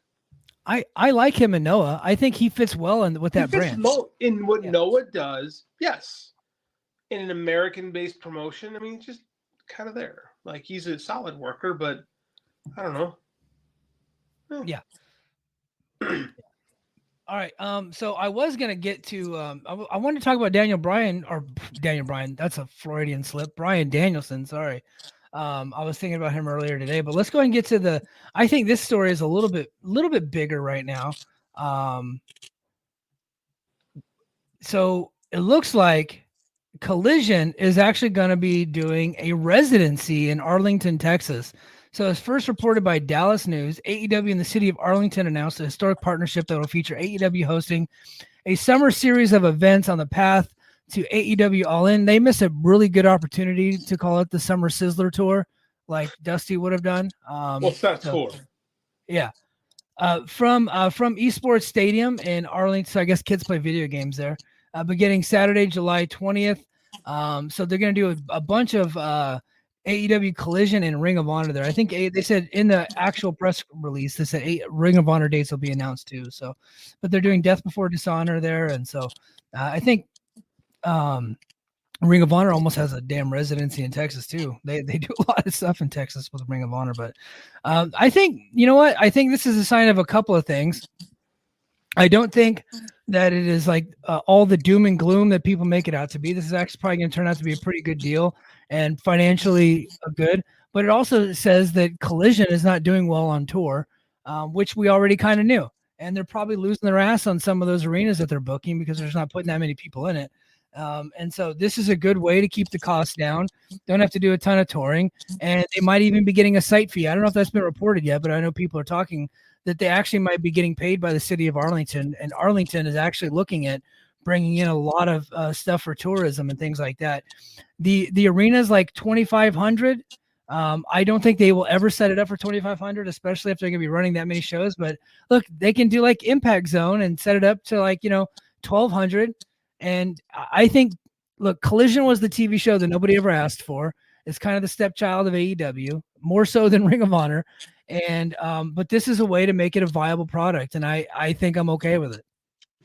[SPEAKER 4] I like him in Noah. I think he fits well with that brand.
[SPEAKER 5] In what Noah does, yes. In an American-based promotion, I mean, just kind of there. Like, he's a solid worker, but I don't know.
[SPEAKER 4] Yeah. All right. So I was gonna get to I wanted to talk about Daniel Bryan. That's a Freudian slip. Bryan Danielson. Sorry. I was thinking about him earlier today, but let's go ahead and get to I think this story is a little bit bigger right now. So it looks like Collision is actually going to be doing a residency in Arlington, Texas. So as first reported by Dallas News, AEW and the city of Arlington announced a historic partnership that will feature AEW hosting a summer series of events on the path to AEW All In. They missed a really good opportunity to call it the Summer Sizzler Tour, like Dusty would have done.
[SPEAKER 5] What's that tour?
[SPEAKER 4] Yeah. From Esports Stadium in Arlington. So I guess kids play video games there. Beginning Saturday, July 20th. So they're going to do a bunch of AEW Collision and Ring of Honor there. I think they said in the actual press release, they said Ring of Honor dates will be announced too. So, but they're doing Death Before Dishonor there. And so I think Ring of Honor almost has a damn residency in Texas too. They do a lot of stuff in Texas with Ring of Honor. But I think, you know what? I think this is a sign of a couple of things. I don't think that it is like all the doom and gloom that people make it out to be. This is actually probably going to turn out to be a pretty good deal and financially good. But it also says that Collision is not doing well on tour, which we already kind of knew. And they're probably losing their ass on some of those arenas that they're booking because there's not putting that many people in it. And so this is a good way to keep the costs down. Don't have to do a ton of touring. And they might even be getting a site fee. I don't know if that's been reported yet, but I know people are talking that they actually might be getting paid by the city of Arlington. And Arlington is actually looking at bringing in a lot of stuff for tourism and things like that. The arena is like 2,500. I don't think they will ever set it up for 2,500, especially if they're going to be running that many shows. But look, they can do like Impact Zone and set it up to like, 1,200. And I think, look, Collision was the TV show that nobody ever asked for. It's kind of the stepchild of AEW, more so than Ring of Honor. And but this is a way to make it a viable product, and I think I'm okay with it.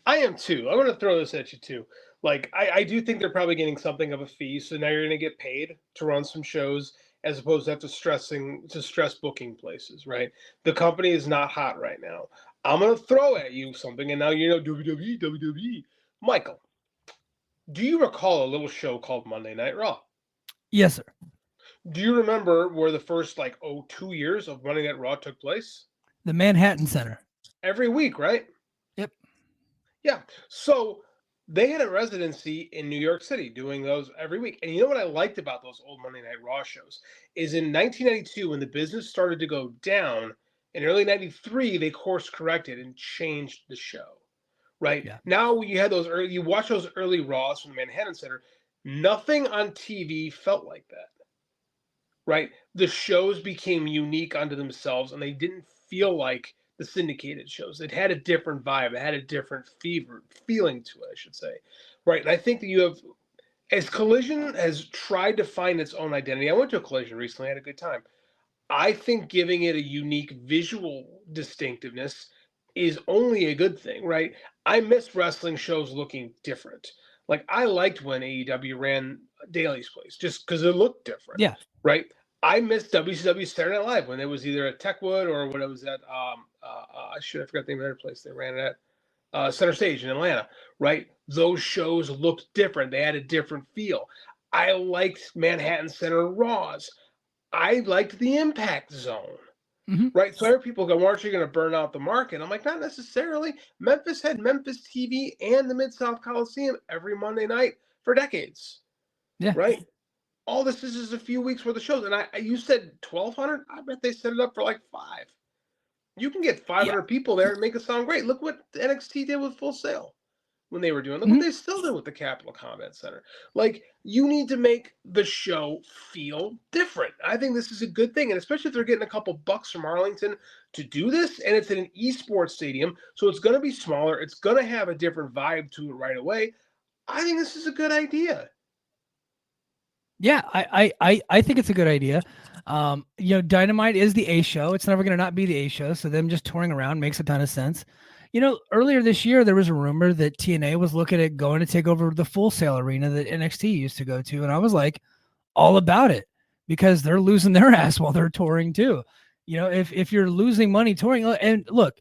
[SPEAKER 5] I am too. I'm going to throw this at you too. Like I do think they're probably getting something of a fee, so now you're going to get paid to run some shows as opposed to have to stress booking places, right? The company is not hot right now. I'm going to throw at you something, and now WWE. Michael, do you recall a little show called Monday Night Raw?
[SPEAKER 4] Yes, sir.
[SPEAKER 5] Do you remember where the first 2 years of Monday Night Raw took place?
[SPEAKER 4] The Manhattan Center.
[SPEAKER 5] Every week, right?
[SPEAKER 4] Yep.
[SPEAKER 5] Yeah. So they had a residency in New York City doing those every week. And you know what I liked about those old Monday Night Raw shows is in 1992, when the business started to go down, in early 93, they course corrected and changed the show. Right? Yeah. Now you watch those early Raws from the Manhattan Center, nothing on TV felt like that. Right? The shows became unique unto themselves, and they didn't feel like the syndicated shows. It had a different vibe. It had a different feeling to it, I should say. Right? And I think that as Collision has tried to find its own identity. I went to a Collision recently. I had a good time. I think giving it a unique visual distinctiveness is only a good thing, right? I miss wrestling shows looking different. Like, I liked when AEW ran Daly's Place just because it looked different.
[SPEAKER 4] Yeah.
[SPEAKER 5] Right? I miss WCW Saturday Night Live when it was either at Techwood or when it was at I forgot the name of their place. They ran it at Center Stage in Atlanta, right? Those shows looked different. They had a different feel. I liked Manhattan Center Raws. I liked the Impact Zone, right? So every people go, well, aren't you going to burn out the market? I'm like, not necessarily. Memphis had Memphis TV and the Mid-South Coliseum every Monday night for decades, right? all this is a few weeks worth of shows. And you said 1,200. I bet they set it up for like 5. You can get 500 people there and make it sound great. Look what NXT did with Full Sail when they were doing. Look what they still did with the Capitol Combat Center. Like, you need to make the show feel different. I think this is a good thing, and especially if they're getting a couple bucks from Arlington to do this, and it's in an esports stadium, so it's going to be smaller. It's going to have a different vibe to it right away. I think this is a good idea.
[SPEAKER 4] Yeah, I think it's a good idea. Dynamite is the A show. It's never going to not be the A show. So them just touring around makes a ton of sense. Earlier this year, there was a rumor that TNA was looking at going to take over the Full Sail arena that NXT used to go to. And I was like, all about it, because they're losing their ass while they're touring too. If you're losing money touring, and look,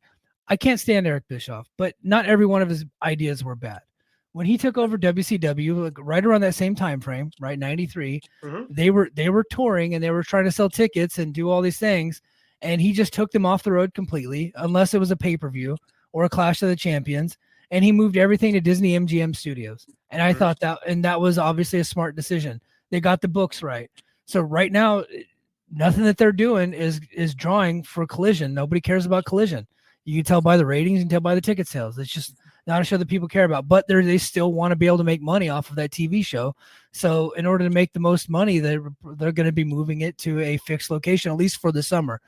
[SPEAKER 4] I can't stand Eric Bischoff, but not every one of his ideas were bad. When he took over WCW, like right around that same time frame, right, 93, they were touring and they were trying to sell tickets and do all these things, and he just took them off the road completely, unless it was a pay-per-view or a Clash of the Champions, and he moved everything to Disney MGM Studios. And I thought that was obviously a smart decision. They got the books right. So right now, nothing that they're doing is drawing for Collision. Nobody cares about Collision. You can tell by the ratings, you can tell by the ticket sales. It's just not a show that people care about, but they still want to be able to make money off of that TV show. So in order to make the most money, they're going to be moving it to a fixed location, at least for the summer.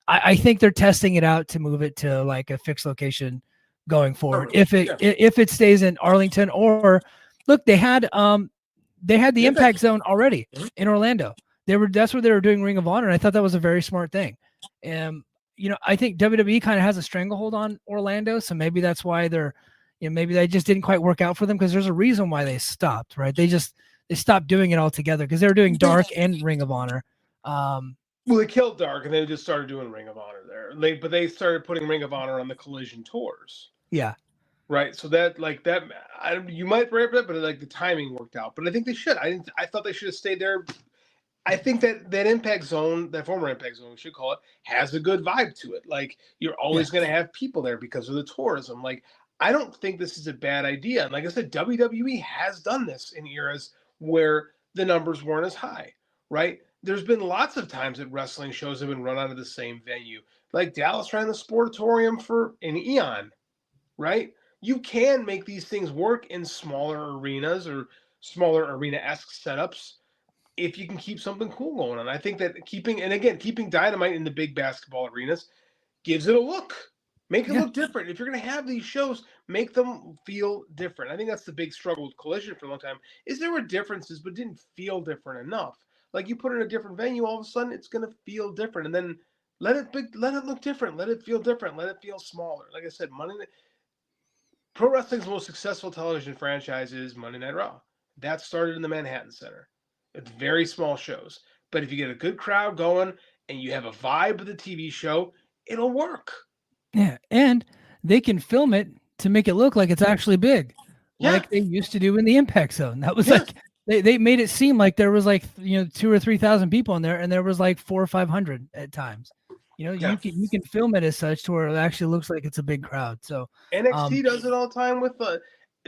[SPEAKER 4] I think they're testing it out to move it to like a fixed location going forward. If it stays in Arlington, or look, they had the Impact Zone already in Orlando. That's where they were doing Ring of Honor, and I thought that was a very smart thing. I think WWE kind of has a stranglehold on Orlando, so maybe that's why maybe they just didn't quite work out for them, because there's a reason why they stopped, right? They stopped doing it altogether because they were doing Dark and Ring of Honor.
[SPEAKER 5] Well, they killed Dark and they just started doing Ring of Honor there. But they started putting Ring of Honor on the Collision tours.
[SPEAKER 4] Yeah.
[SPEAKER 5] Right. So you might rip it, but like the timing worked out. But I think they should. I thought they should have stayed there. I think that Impact Zone, that former Impact Zone, we should call it, has a good vibe to it. Like, you're always going to have people there because of the tourism. Like, I don't think this is a bad idea. And like I said, WWE has done this in eras where the numbers weren't as high, right? There's been lots of times that wrestling shows have been run out of the same venue. Like Dallas ran the Sportatorium for an eon, right? You can make these things work in smaller arenas or smaller arena-esque setups if you can keep something cool going on. I think that keeping Dynamite in the big basketball arenas gives it a look. Make it look different. If you're going to have these shows, make them feel different. I think that's the big struggle with Collision for a long time, is there were differences, but didn't feel different enough. Like, you put it in a different venue, all of a sudden it's going to feel different. And then let it look different. Let it feel different. Let it feel smaller. Like I said, Pro Wrestling's most successful television franchise is Monday Night Raw. That started in the Manhattan Center. It's very small shows. But if you get a good crowd going and you have a vibe of the TV show, it'll work.
[SPEAKER 4] Yeah, and they can film it to make it look like it's actually big, like they used to do in the Impact Zone. That was like they made it seem like there was like 2,000 or 3,000 people in there, and there was like 400 or 500 at times. You can film it as such to where it actually looks like it's a big crowd. So
[SPEAKER 5] NXT does it all the time with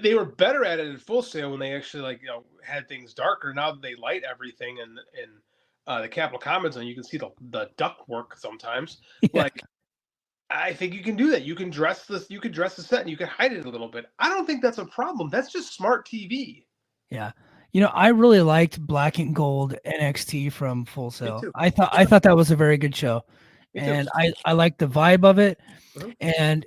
[SPEAKER 5] they were better at it at Full Sail when they actually had things darker. Now that they light everything in the Capitol Commons, and you can see the duct work sometimes. Yeah. Like, I think you can do that. You can dress the set and you can hide it a little bit. I don't think that's a problem. That's just smart TV.
[SPEAKER 4] Yeah. I really liked Black and Gold NXT from Full Sail. I thought that was a very good show. And I liked the vibe of it. And,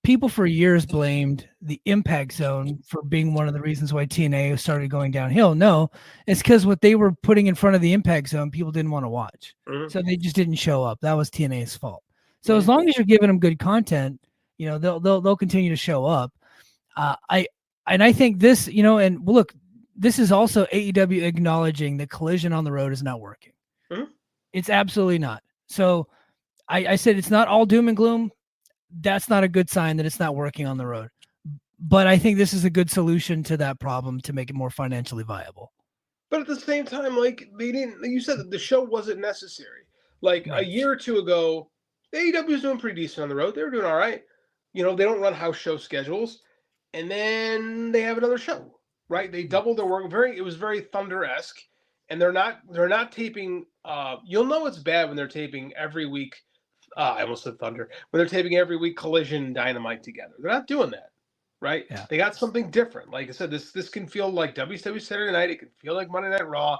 [SPEAKER 4] people for years blamed the Impact Zone for being one of the reasons why TNA started going downhill. No, it's because what they were putting in front of the Impact Zone, people didn't want to watch. So they just didn't show up. That was TNA's fault. So as long as you're giving them good content, they'll continue to show up. I think this, and look, this is also AEW acknowledging that Collision on the road is not working. It's absolutely not. So I said it's not all doom and gloom. That's not a good sign that it's not working on the road. But I think this is a good solution to that problem to make it more financially viable.
[SPEAKER 5] But at the same time, you said that the show wasn't necessary. Like a year or two ago, AEW was doing pretty decent on the road. They were doing all right. They don't run house show schedules. And then they have another show, right? They doubled their work. It was very Thunder-esque. and they're not taping. You'll know it's bad when they're taping every week. I almost said Thunder. When they're taping every week Collision and Dynamite together. They're not doing that, right?
[SPEAKER 4] Yeah.
[SPEAKER 5] They got something different. Like I said, this can feel like WWE Saturday Night. It can feel like Monday Night Raw.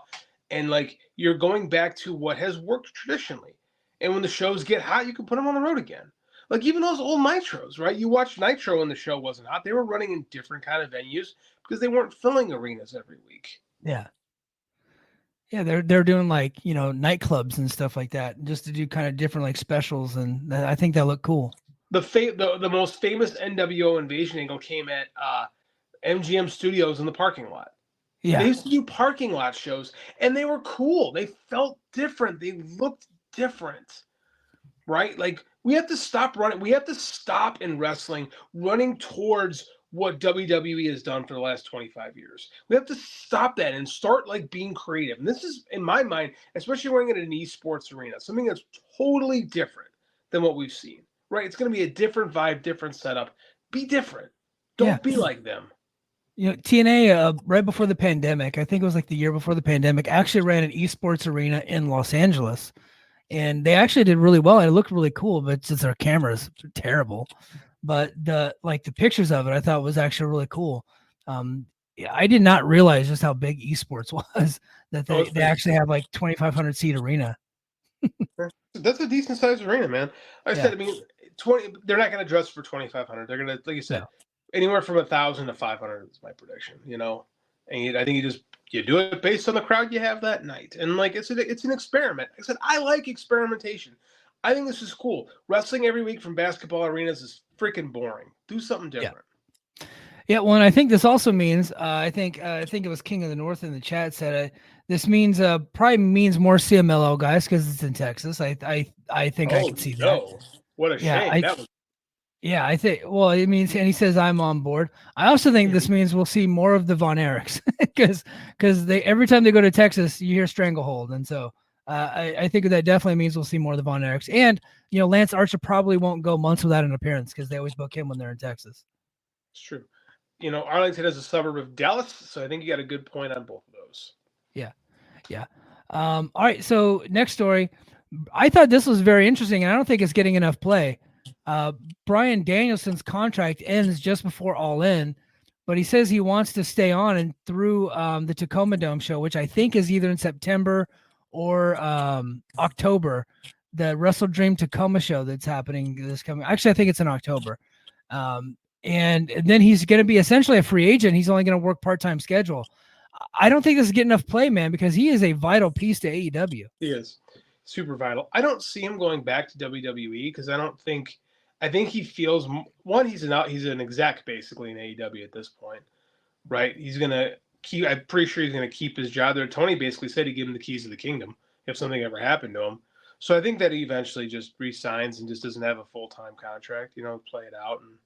[SPEAKER 5] And like you're going back to what has worked traditionally. And when the shows get hot, you can put them on the road again. Like even those old Nitros, right? You watched Nitro when the show wasn't hot. They were running in different kind of venues because they weren't filling arenas every week.
[SPEAKER 4] Yeah. Yeah, they're doing like, nightclubs and stuff like that just to do kind of different like specials, and I think that look cool.
[SPEAKER 5] The most famous NWO invasion angle came at MGM Studios in the parking lot.
[SPEAKER 4] Yeah.
[SPEAKER 5] They used to do parking lot shows, and they were cool. They felt different. They looked different, right? Like we have to stop running. We have to stop in wrestling running towards what WWE has done for the last 25 years. We have to stop that and start like being creative. And this is, in my mind, especially running in an esports arena, something that's totally different than what we've seen, right? It's going to be a different vibe, different setup. Be different. Don't be like them.
[SPEAKER 4] TNA, right before the pandemic, I think it was like the year before the pandemic, actually ran an esports arena in Los Angeles. And they actually did really well. It looked really cool, but just their cameras are terrible. But the pictures of it, I thought was actually really cool. I did not realize just how big esports was, that they actually have like 2,500 seat arena.
[SPEAKER 5] That's a decent sized arena, man. Like I said, I mean, 20. They're not going to dress for 2,500. They're going to, like you said, anywhere from 1,000 to 500 is my prediction. And I think you do it based on the crowd you have that night, and like it's an experiment. Like I said, I like experimentation. I think this is cool. Wrestling every week from basketball arenas is freaking boring. Do something different.
[SPEAKER 4] Yeah, well, and I think this also means I think it was King of the North in the chat said this means probably means more CMLL guys because it's in Texas. I think I can see that.
[SPEAKER 5] What a shame.
[SPEAKER 4] Yeah, I think. Well, it means, and he says I'm on board. I also think this means we'll see more of the Von Erichs because they every time they go to Texas, you hear Stranglehold, and so I think that definitely means we'll see more of the Von Erichs. And Lance Archer probably won't go months without an appearance because they always book him when they're in Texas.
[SPEAKER 5] It's true. Arlington is a suburb of Dallas, so I think you got a good point on both of those.
[SPEAKER 4] Yeah. All right. So next story, I thought this was very interesting, and I don't think it's getting enough play. Bryan Danielson's contract ends just before All In, but he says he wants to stay on and through the Tacoma Dome show, which I think is either in September or October. The Wrestle Dream Tacoma show that's happening this coming. Actually, I think it's in October. And then he's going to be essentially a free agent. He's only going to work part-time schedule. I don't think this is getting enough play, man, because he is a vital piece to AEW.
[SPEAKER 5] He is super vital. I don't see him going back to WWE because I think he feels he's an exec basically in AEW at this point, right? He's going to keep, I'm pretty sure he's going to keep his job there. Tony basically said he'd give him the keys of the kingdom if something ever happened to him. So I think that he eventually just resigns and just doesn't have a full-time contract, play it out. And,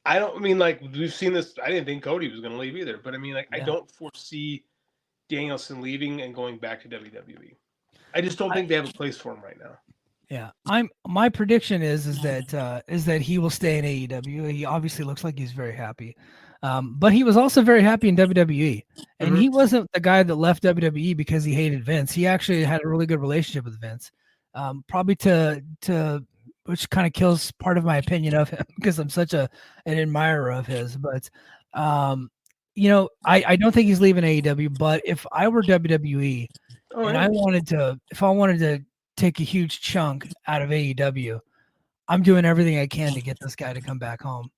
[SPEAKER 5] I mean, like we've seen this. I didn't think Cody was going to leave either, but I mean, like, I don't foresee Danielson leaving and going back to WWE. I just don't think they have a place for him right now.
[SPEAKER 4] Yeah, my prediction is that he will stay in AEW. He obviously looks like he's very happy, but he was also very happy in WWE, and he wasn't the guy that left WWE because he hated Vince. He actually had a really good relationship with Vince, probably to which kind of kills part of my opinion of him because I'm such an admirer of his. But I don't think he's leaving AEW. But if I were WWE I wanted to take a huge chunk out of AEW, I'm doing everything I can to get this guy to come back home.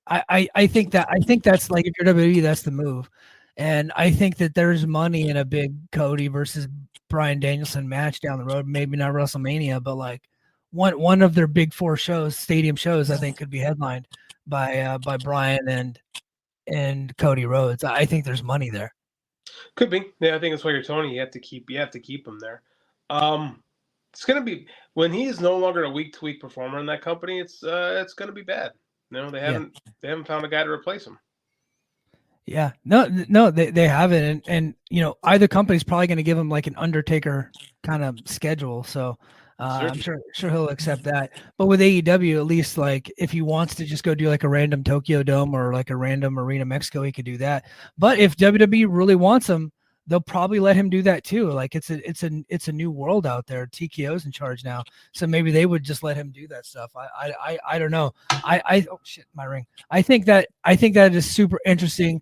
[SPEAKER 4] I think that's like, if you're WWE, that's the move. And I think that there's money in a big Cody versus Bryan Danielson match down the road. Maybe not WrestleMania, but like one of their big four shows, stadium shows, I think could be headlined by Bryan and Cody Rhodes. I think there's money there.
[SPEAKER 5] Could be. Yeah, I think that's why you're Tony. You have to keep him there. It's gonna be, when he is no longer a week-to-week performer in that company. It's gonna be bad. They haven't found a guy to replace him.
[SPEAKER 4] Yeah, no, they haven't, and either company's probably going to give him like an Undertaker kind of schedule. So I'm sure he'll accept that. But with AEW, at least like if he wants to just go do like a random Tokyo Dome or like a random Arena Mexico, he could do that. But if WWE really wants him, they'll probably let him do that too. Like it's a new world out there. TKO's in charge now, so maybe they would just let him do that stuff. I don't know. Oh shit, my ring. I think that is super interesting.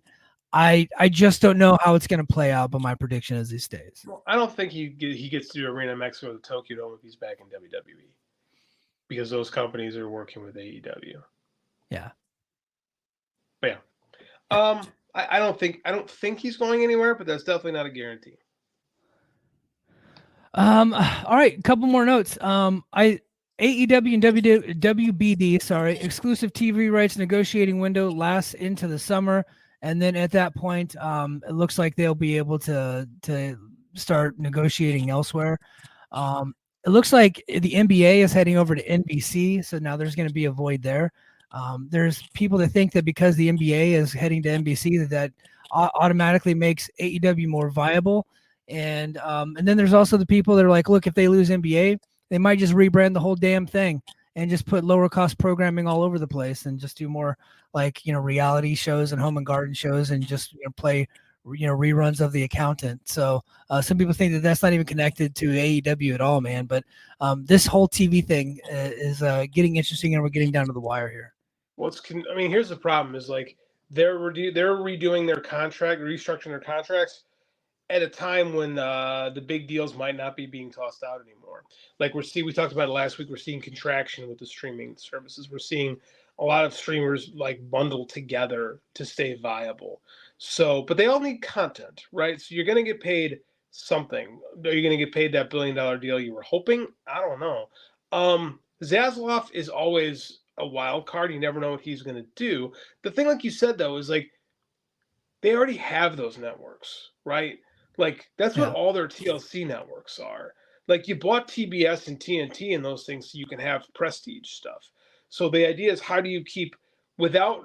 [SPEAKER 4] I just don't know how it's going to play out, but my prediction is he stays.
[SPEAKER 5] Well, I don't think he gets to do Arena Mexico, the Tokyo Dome if he's back in WWE, because those companies are working with AEW.
[SPEAKER 4] Yeah.
[SPEAKER 5] But yeah. I don't think he's going anywhere, but that's definitely not a guarantee.
[SPEAKER 4] All right, a couple more notes. AEW and WBD, exclusive TV rights negotiating window lasts into the summer, and then at that point, it looks like they'll be able to start negotiating elsewhere. It looks like the NBA is heading over to NBC, so now there's going to be a void there. There's people that think that because the NBA is heading to NBC, that automatically makes AEW more viable. And then there's also the people that are like, look, if they lose NBA, they might just rebrand the whole damn thing and just put lower cost programming all over the place and just do more like, reality shows and home and garden shows and just play, reruns of The Accountant. So some people think that that's not even connected to AEW at all, man. But this whole TV thing is getting interesting, and we're getting down to the wire here.
[SPEAKER 5] Well, here's the problem: is like they're redoing their contract, restructuring their contracts at a time when the big deals might not be being tossed out anymore. Like we talked about it last week. We're seeing contraction with the streaming services. We're seeing a lot of streamers like bundle together to stay viable. So, but they all need content, right? So you're going to get paid something. Are you going to get paid that $1 billion deal you were hoping? I don't know. Zaslav is always a wild card. You never know what he's going to do. The thing, like you said, though, is like they already have those networks, right? Like that's what all their TLC networks are. Like you bought TBS and TNT and those things so you can have prestige stuff. So the idea is how do you keep without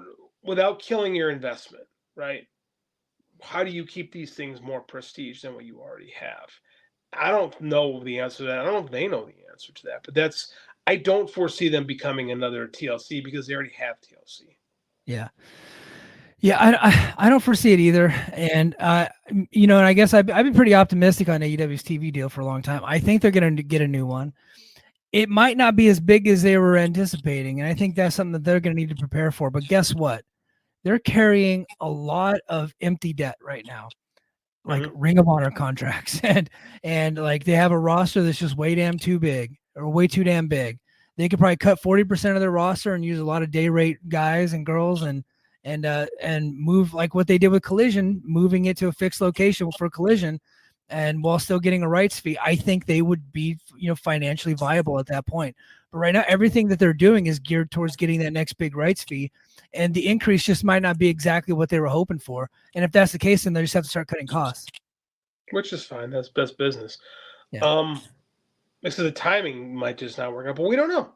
[SPEAKER 5] killing your investment, right? How do you keep these things more prestige than what you already have? I don't know the answer to that. I don't know if they know the answer to that, but I don't foresee them becoming another TLC because they already have TLC.
[SPEAKER 4] Yeah. Yeah, I don't foresee it either, and and I guess I've been pretty optimistic on AEW's TV deal for a long time. I think they're going to get a new one. It might not be as big as they were anticipating, and I think that's something that they're going to need to prepare for. But guess what? They're carrying a lot of empty debt right now, like Ring of Honor contracts, and like they have a roster that's just way too damn big. They could probably cut 40% of their roster and use a lot of day rate guys and girls and move like what they did with Collision, moving it to a fixed location for Collision, and while still getting a rights fee. I think they would be, financially viable at that point. But right now, everything that they're doing is geared towards getting that next big rights fee, and the increase just might not be exactly what they were hoping for. And if that's the case, then they just have to start cutting costs.
[SPEAKER 5] Which is fine. That's best business. Yeah. So the timing might just not work out, but we don't know.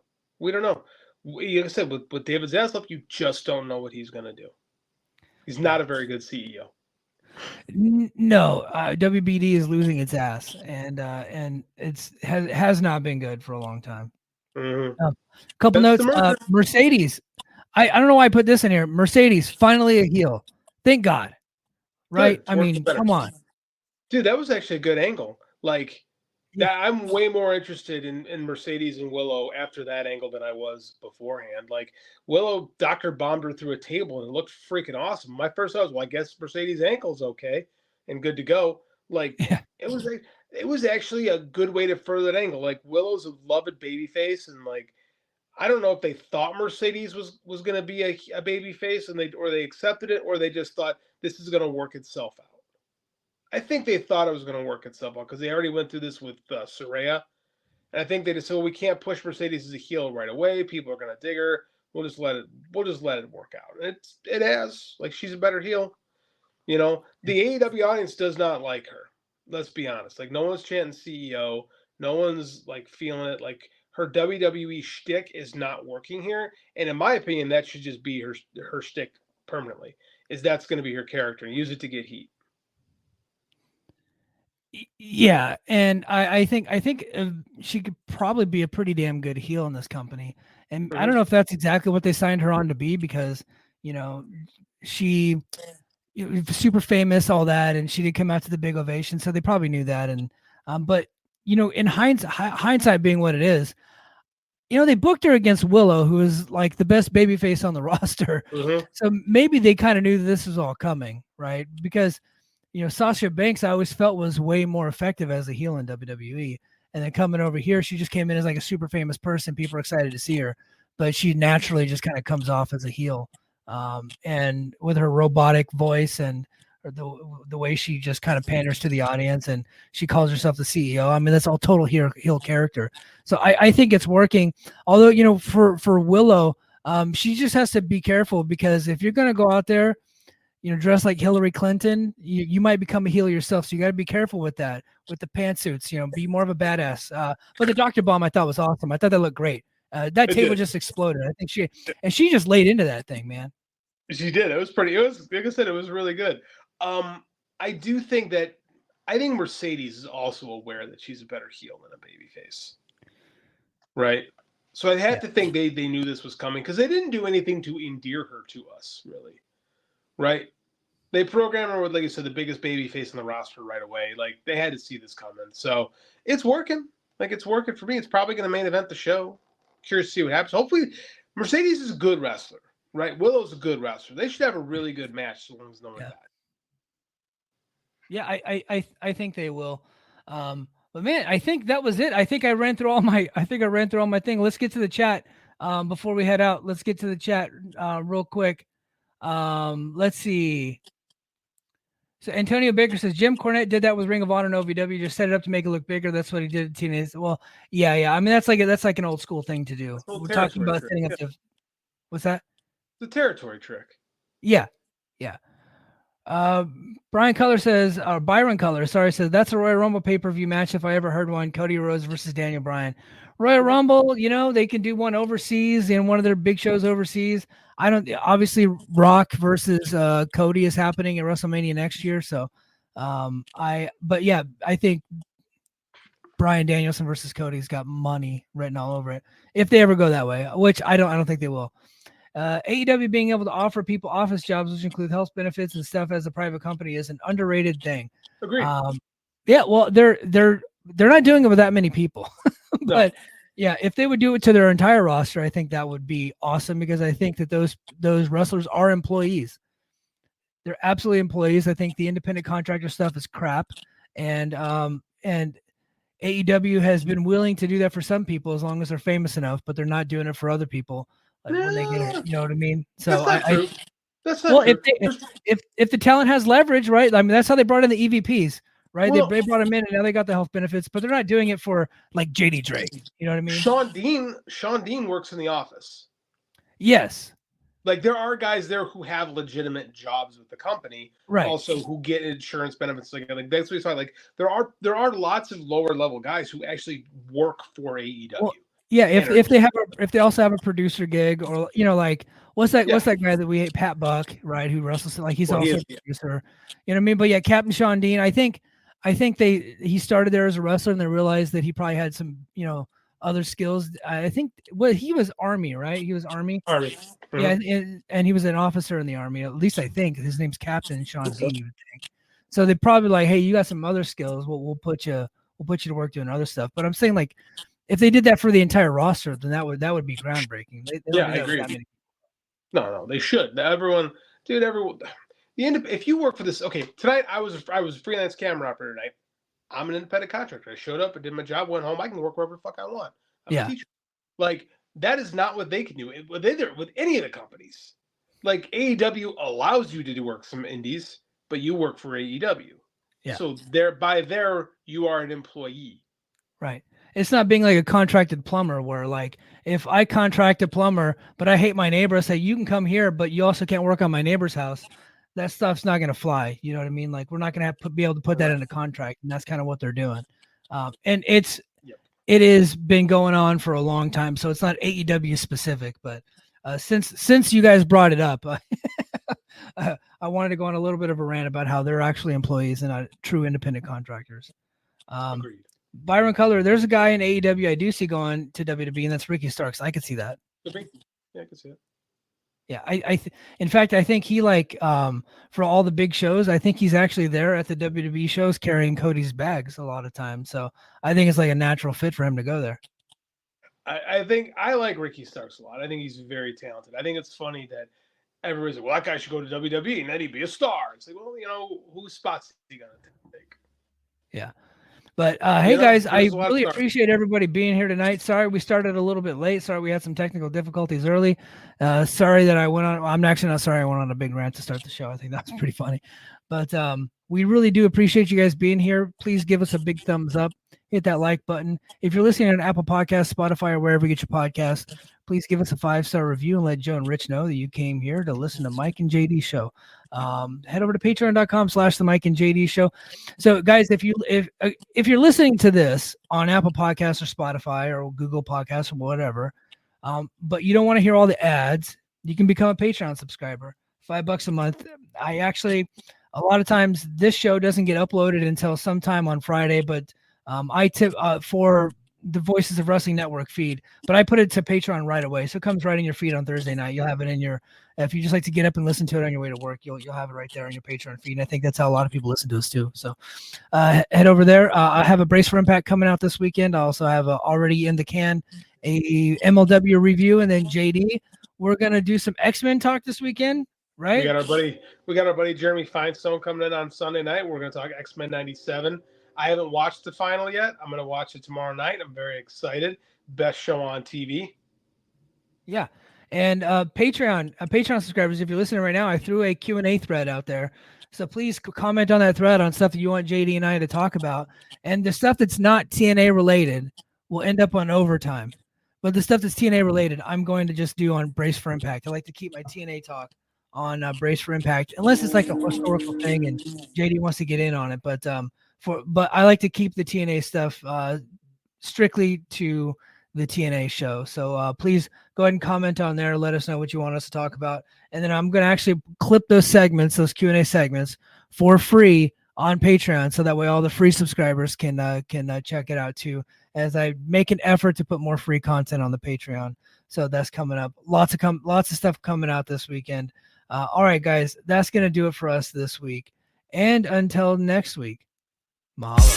[SPEAKER 5] Like I said, with David Zaslav, you just don't know what he's going to do. He's not a very good CEO.
[SPEAKER 4] No, WBD is losing its ass, and has not been good for a long time. Couple notes. Mercedes. I don't know why I put this in here. Mercedes finally a heel. Thank God. Right? I mean, come on,
[SPEAKER 5] dude. That was actually a good angle. Like. That I'm way more interested in Mercedes and Willow after that angle than I was beforehand. Like Willow, Dr. bombed her through a table and it looked freaking awesome. My first thought was, well, I guess Mercedes' ankle's okay and good to go. Like it was actually a good way to further that angle. Like Willow's a loved babyface, and like I don't know if they thought Mercedes was going to be a babyface and they accepted it, or they just thought this is going to work itself out. I think they thought it was going to work itself out because they already went through this with Saraya. And I think they just said, well, we can't push Mercedes as a heel right away. People are going to dig her. We'll just let it work out. And it has. Like, she's a better heel. The AEW audience does not like her. Let's be honest. Like, no one's chanting CEO. No one's, like, feeling it. Like, her WWE shtick is not working here. And in my opinion, that should just be her shtick permanently. is that's going to be her character and use it to get heat.
[SPEAKER 4] Yeah, and I think she could probably be a pretty damn good heel in this company. And I don't know if that's exactly what they signed her on to be, because she super famous, all that, and she did come out to the big ovation, so they probably knew that. And but in hindsight being what it is, they booked her against Willow, who is like the best babyface on the roster. So maybe they kind of knew that this was all coming, right? Because Sasha Banks, I always felt, was way more effective as a heel in WWE. And then coming over here, she just came in as like a super famous person. People are excited to see her, but she naturally just kind of comes off as a heel. And with her robotic voice and the way she just kind of panders to the audience, and she calls herself the CEO. I mean, that's all total heel character. So I think it's working. Although, for Willow, she just has to be careful, because if you're going to go out there, dress like Hillary Clinton, you might become a heel yourself. So you got to be careful with that, with the pantsuits, be more of a badass. But the Dr. Bomb I thought was awesome. I thought that looked great. That table just exploded. I think she just laid into that thing, man.
[SPEAKER 5] She did. It was like I said, it was really good. I do think Mercedes is also aware that she's a better heel than a babyface. Right. So I had to think they knew this was coming, because they didn't do anything to endear her to us, really. Right. They programmed her with, like you said, the biggest baby face on the roster right away. Like, they had to see this coming. So it's working. Like, it's working for me. It's probably going to main event the show. Curious to see what happens. Hopefully, Mercedes is a good wrestler, right? Willow's a good wrestler. They should have a really good match, so long as knowing that.
[SPEAKER 4] Yeah, I think they will. But man, I think that was it. I think I ran through all my thing. Let's get to the chat before we head out. Let's get to the chat real quick. Let's see. So Antonio Baker says Jim Cornette did that with Ring of Honor and OVW, just set it up to make it look bigger. That's what he did at TNA. Well, yeah. I mean, that's like an old school thing to do. We're talking about setting up the. What's that?
[SPEAKER 5] The territory trick.
[SPEAKER 4] Yeah. Byron Color says that's a Royal Rumble pay-per-view match if I ever heard one. Cody Rhodes versus Daniel Bryan. Royal Rumble, they can do one overseas in one of their big shows overseas. Obviously Rock versus Cody is happening at WrestleMania next year. So I think Bryan Danielson versus Cody's got money written all over it if they ever go that way, which I don't think they will. AEW being able to offer people office jobs, which include health benefits and stuff as a private company, is an underrated thing.
[SPEAKER 5] Agreed.
[SPEAKER 4] Yeah, well, they're not doing it with that many people, but yeah, if they would do it to their entire roster, I think that would be awesome, because I think that those wrestlers are employees. They're absolutely employees. I think the independent contractor stuff is crap, and AEW has been willing to do that for some people as long as they're famous enough, but they're not doing it for other people. Like when they get it, you know what I mean? So
[SPEAKER 5] that's not true.
[SPEAKER 4] If the talent has leverage, right? I mean, that's how they brought in the EVPs, right? Well, they brought them in, and now they got the health benefits, but they're not doing it for like JD Drake. You know what I mean?
[SPEAKER 5] Sean Dean works in the office.
[SPEAKER 4] Yes.
[SPEAKER 5] Like, there are guys there who have legitimate jobs with the company,
[SPEAKER 4] right?
[SPEAKER 5] Also, who get insurance benefits. Like that's what he's talking. Like, there are lots of lower level guys who actually work for AEW.
[SPEAKER 4] Well, yeah, if they also have a producer gig, or like what's that guy that we hate, Pat Buck, right? Who wrestles, like he's also a producer. You know what I mean? But yeah, Captain Sean Dean, I think he started there as a wrestler, and they realized that he probably had some other skills. I think he was Army, right? He was Army.
[SPEAKER 5] Mm-hmm.
[SPEAKER 4] Yeah, and he was an officer in the Army. At least I think his name's Captain Sean Dean. You would think. So they probably like, hey, you got some other skills. We'll put you to work doing other stuff. But I'm saying, like, if they did that for the entire roster, then that would be groundbreaking.
[SPEAKER 5] I agree. No, they should. Everyone. If you work for this, okay. Tonight I was a freelance camera operator tonight. I'm an independent contractor. I showed up, I did my job, went home. I can work wherever the fuck I want. I'm a teacher. Like, that is not what they can do with any of the companies. Like, AEW allows you to do work some indies, but you work for AEW. Yeah. So you are an employee.
[SPEAKER 4] Right. It's not being like a contracted plumber where, like, if I contract a plumber, but I hate my neighbor, I say, you can come here, but you also can't work on my neighbor's house. That stuff's not going to fly. You know what I mean? Like, we're not going to be able to put that in a contract. And that's kind of what they're doing. And it has been going on for a long time. So it's not AEW specific, but since you guys brought it up, I wanted to go on a little bit of a rant about how they're actually employees and not true independent contractors.
[SPEAKER 5] Agreed.
[SPEAKER 4] Byron Cutler, there's a guy in AEW I do see going to WWE, and that's Ricky Starks. I could see that.
[SPEAKER 5] Yeah, I can see it.
[SPEAKER 4] Yeah, in fact, I think he for all the big shows, I think he's actually there at the WWE shows carrying Cody's bags a lot of times. So I think it's like a natural fit for him to go there.
[SPEAKER 5] I think I like Ricky Starks a lot. I think he's very talented. I think it's funny that everybody's like, well, that guy should go to WWE and then he'd be a star. It's like, well, whose spots is he going to take?
[SPEAKER 4] Yeah. But hey, guys, I really appreciate everybody being here tonight. Sorry we started a little bit late. Sorry we had some technical difficulties early. Sorry that I went on. I'm actually not sorry I went on a big rant to start the show. I think that's pretty funny. But we really do appreciate you guys being here. Please give us a big thumbs up. Hit that like button. If you're listening on Apple Podcasts, Spotify, or wherever you get your podcast, please give us a 5-star review and let Joe and Rich know that you came here to listen to Mike and JD show. Head over to patreon.com/the Mike and JD show. So guys, if you're listening to this on Apple Podcasts or Spotify or Google Podcasts or whatever, but you don't want to hear all the ads, you can become a Patreon subscriber. $5 a month. A lot of times this show doesn't get uploaded until sometime on Friday, but I tip for the Voices of Wrestling Network feed, but I put it to Patreon right away. So it comes right in your feed on Thursday night. You'll have it in your, if you just like to get up and listen to it on your way to work, you'll have it right there on your Patreon feed. And I think that's how a lot of people listen to us too. So head over there. I have a Brace for Impact coming out this weekend. I also have already in the can a MLW review, and then JD, we're going to do some X-Men talk this weekend, right?
[SPEAKER 5] We got our buddy Jeremy Feinstone coming in on Sunday night. We're going to talk X-Men 97. I haven't watched the final yet. I'm going to watch it tomorrow night. I'm very excited. Best show on TV.
[SPEAKER 4] Yeah. And Patreon subscribers, if you're listening right now, I threw a Q&A thread out there. So please comment on that thread on stuff that you want JD and I to talk about. And the stuff that's not TNA related will end up on overtime. But the stuff that's TNA related, I'm going to just do on Brace for Impact. I like to keep my TNA talk on Brace for Impact, unless it's like a historical thing and JD wants to get in on it. But I like to keep the TNA stuff strictly to the TNA show. So please go ahead and comment on there. Let us know what you want us to talk about. And then I'm going to actually clip those segments, those Q&A segments for free on Patreon. So that way all the free subscribers can check it out too, as I make an effort to put more free content on the Patreon. So that's coming up. Lots of stuff coming out this weekend. All right, guys, that's going to do it for us this week. And until next week, mahalo.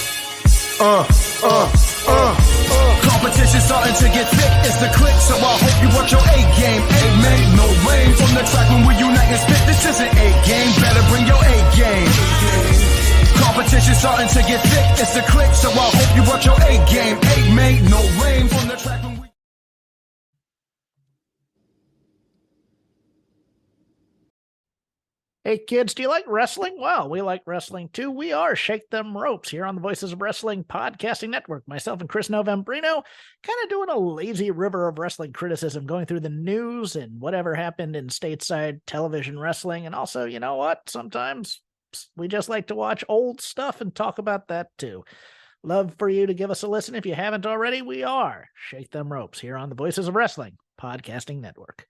[SPEAKER 3] Competition starting to get thick, it's the click, so I hope you watch your A game. Amen, no rain from the track when we unite and spit. This isn't A game, better bring your A game. Competition starting to get thick, it's the click, so I hope you watch your A game. Amen, no rain from the track when we.
[SPEAKER 6] Hey kids, do you like wrestling? Well, we like wrestling too. We are Shake Them Ropes here on the Voices of Wrestling Podcasting Network. Myself and Chris Novembrino kind of doing a lazy river of wrestling criticism, going through the news and whatever happened in stateside television wrestling. And also, you know what? Sometimes we just like to watch old stuff and talk about that too. Love for you to give us a listen. If you haven't already, we are Shake Them Ropes here on the Voices of Wrestling Podcasting Network.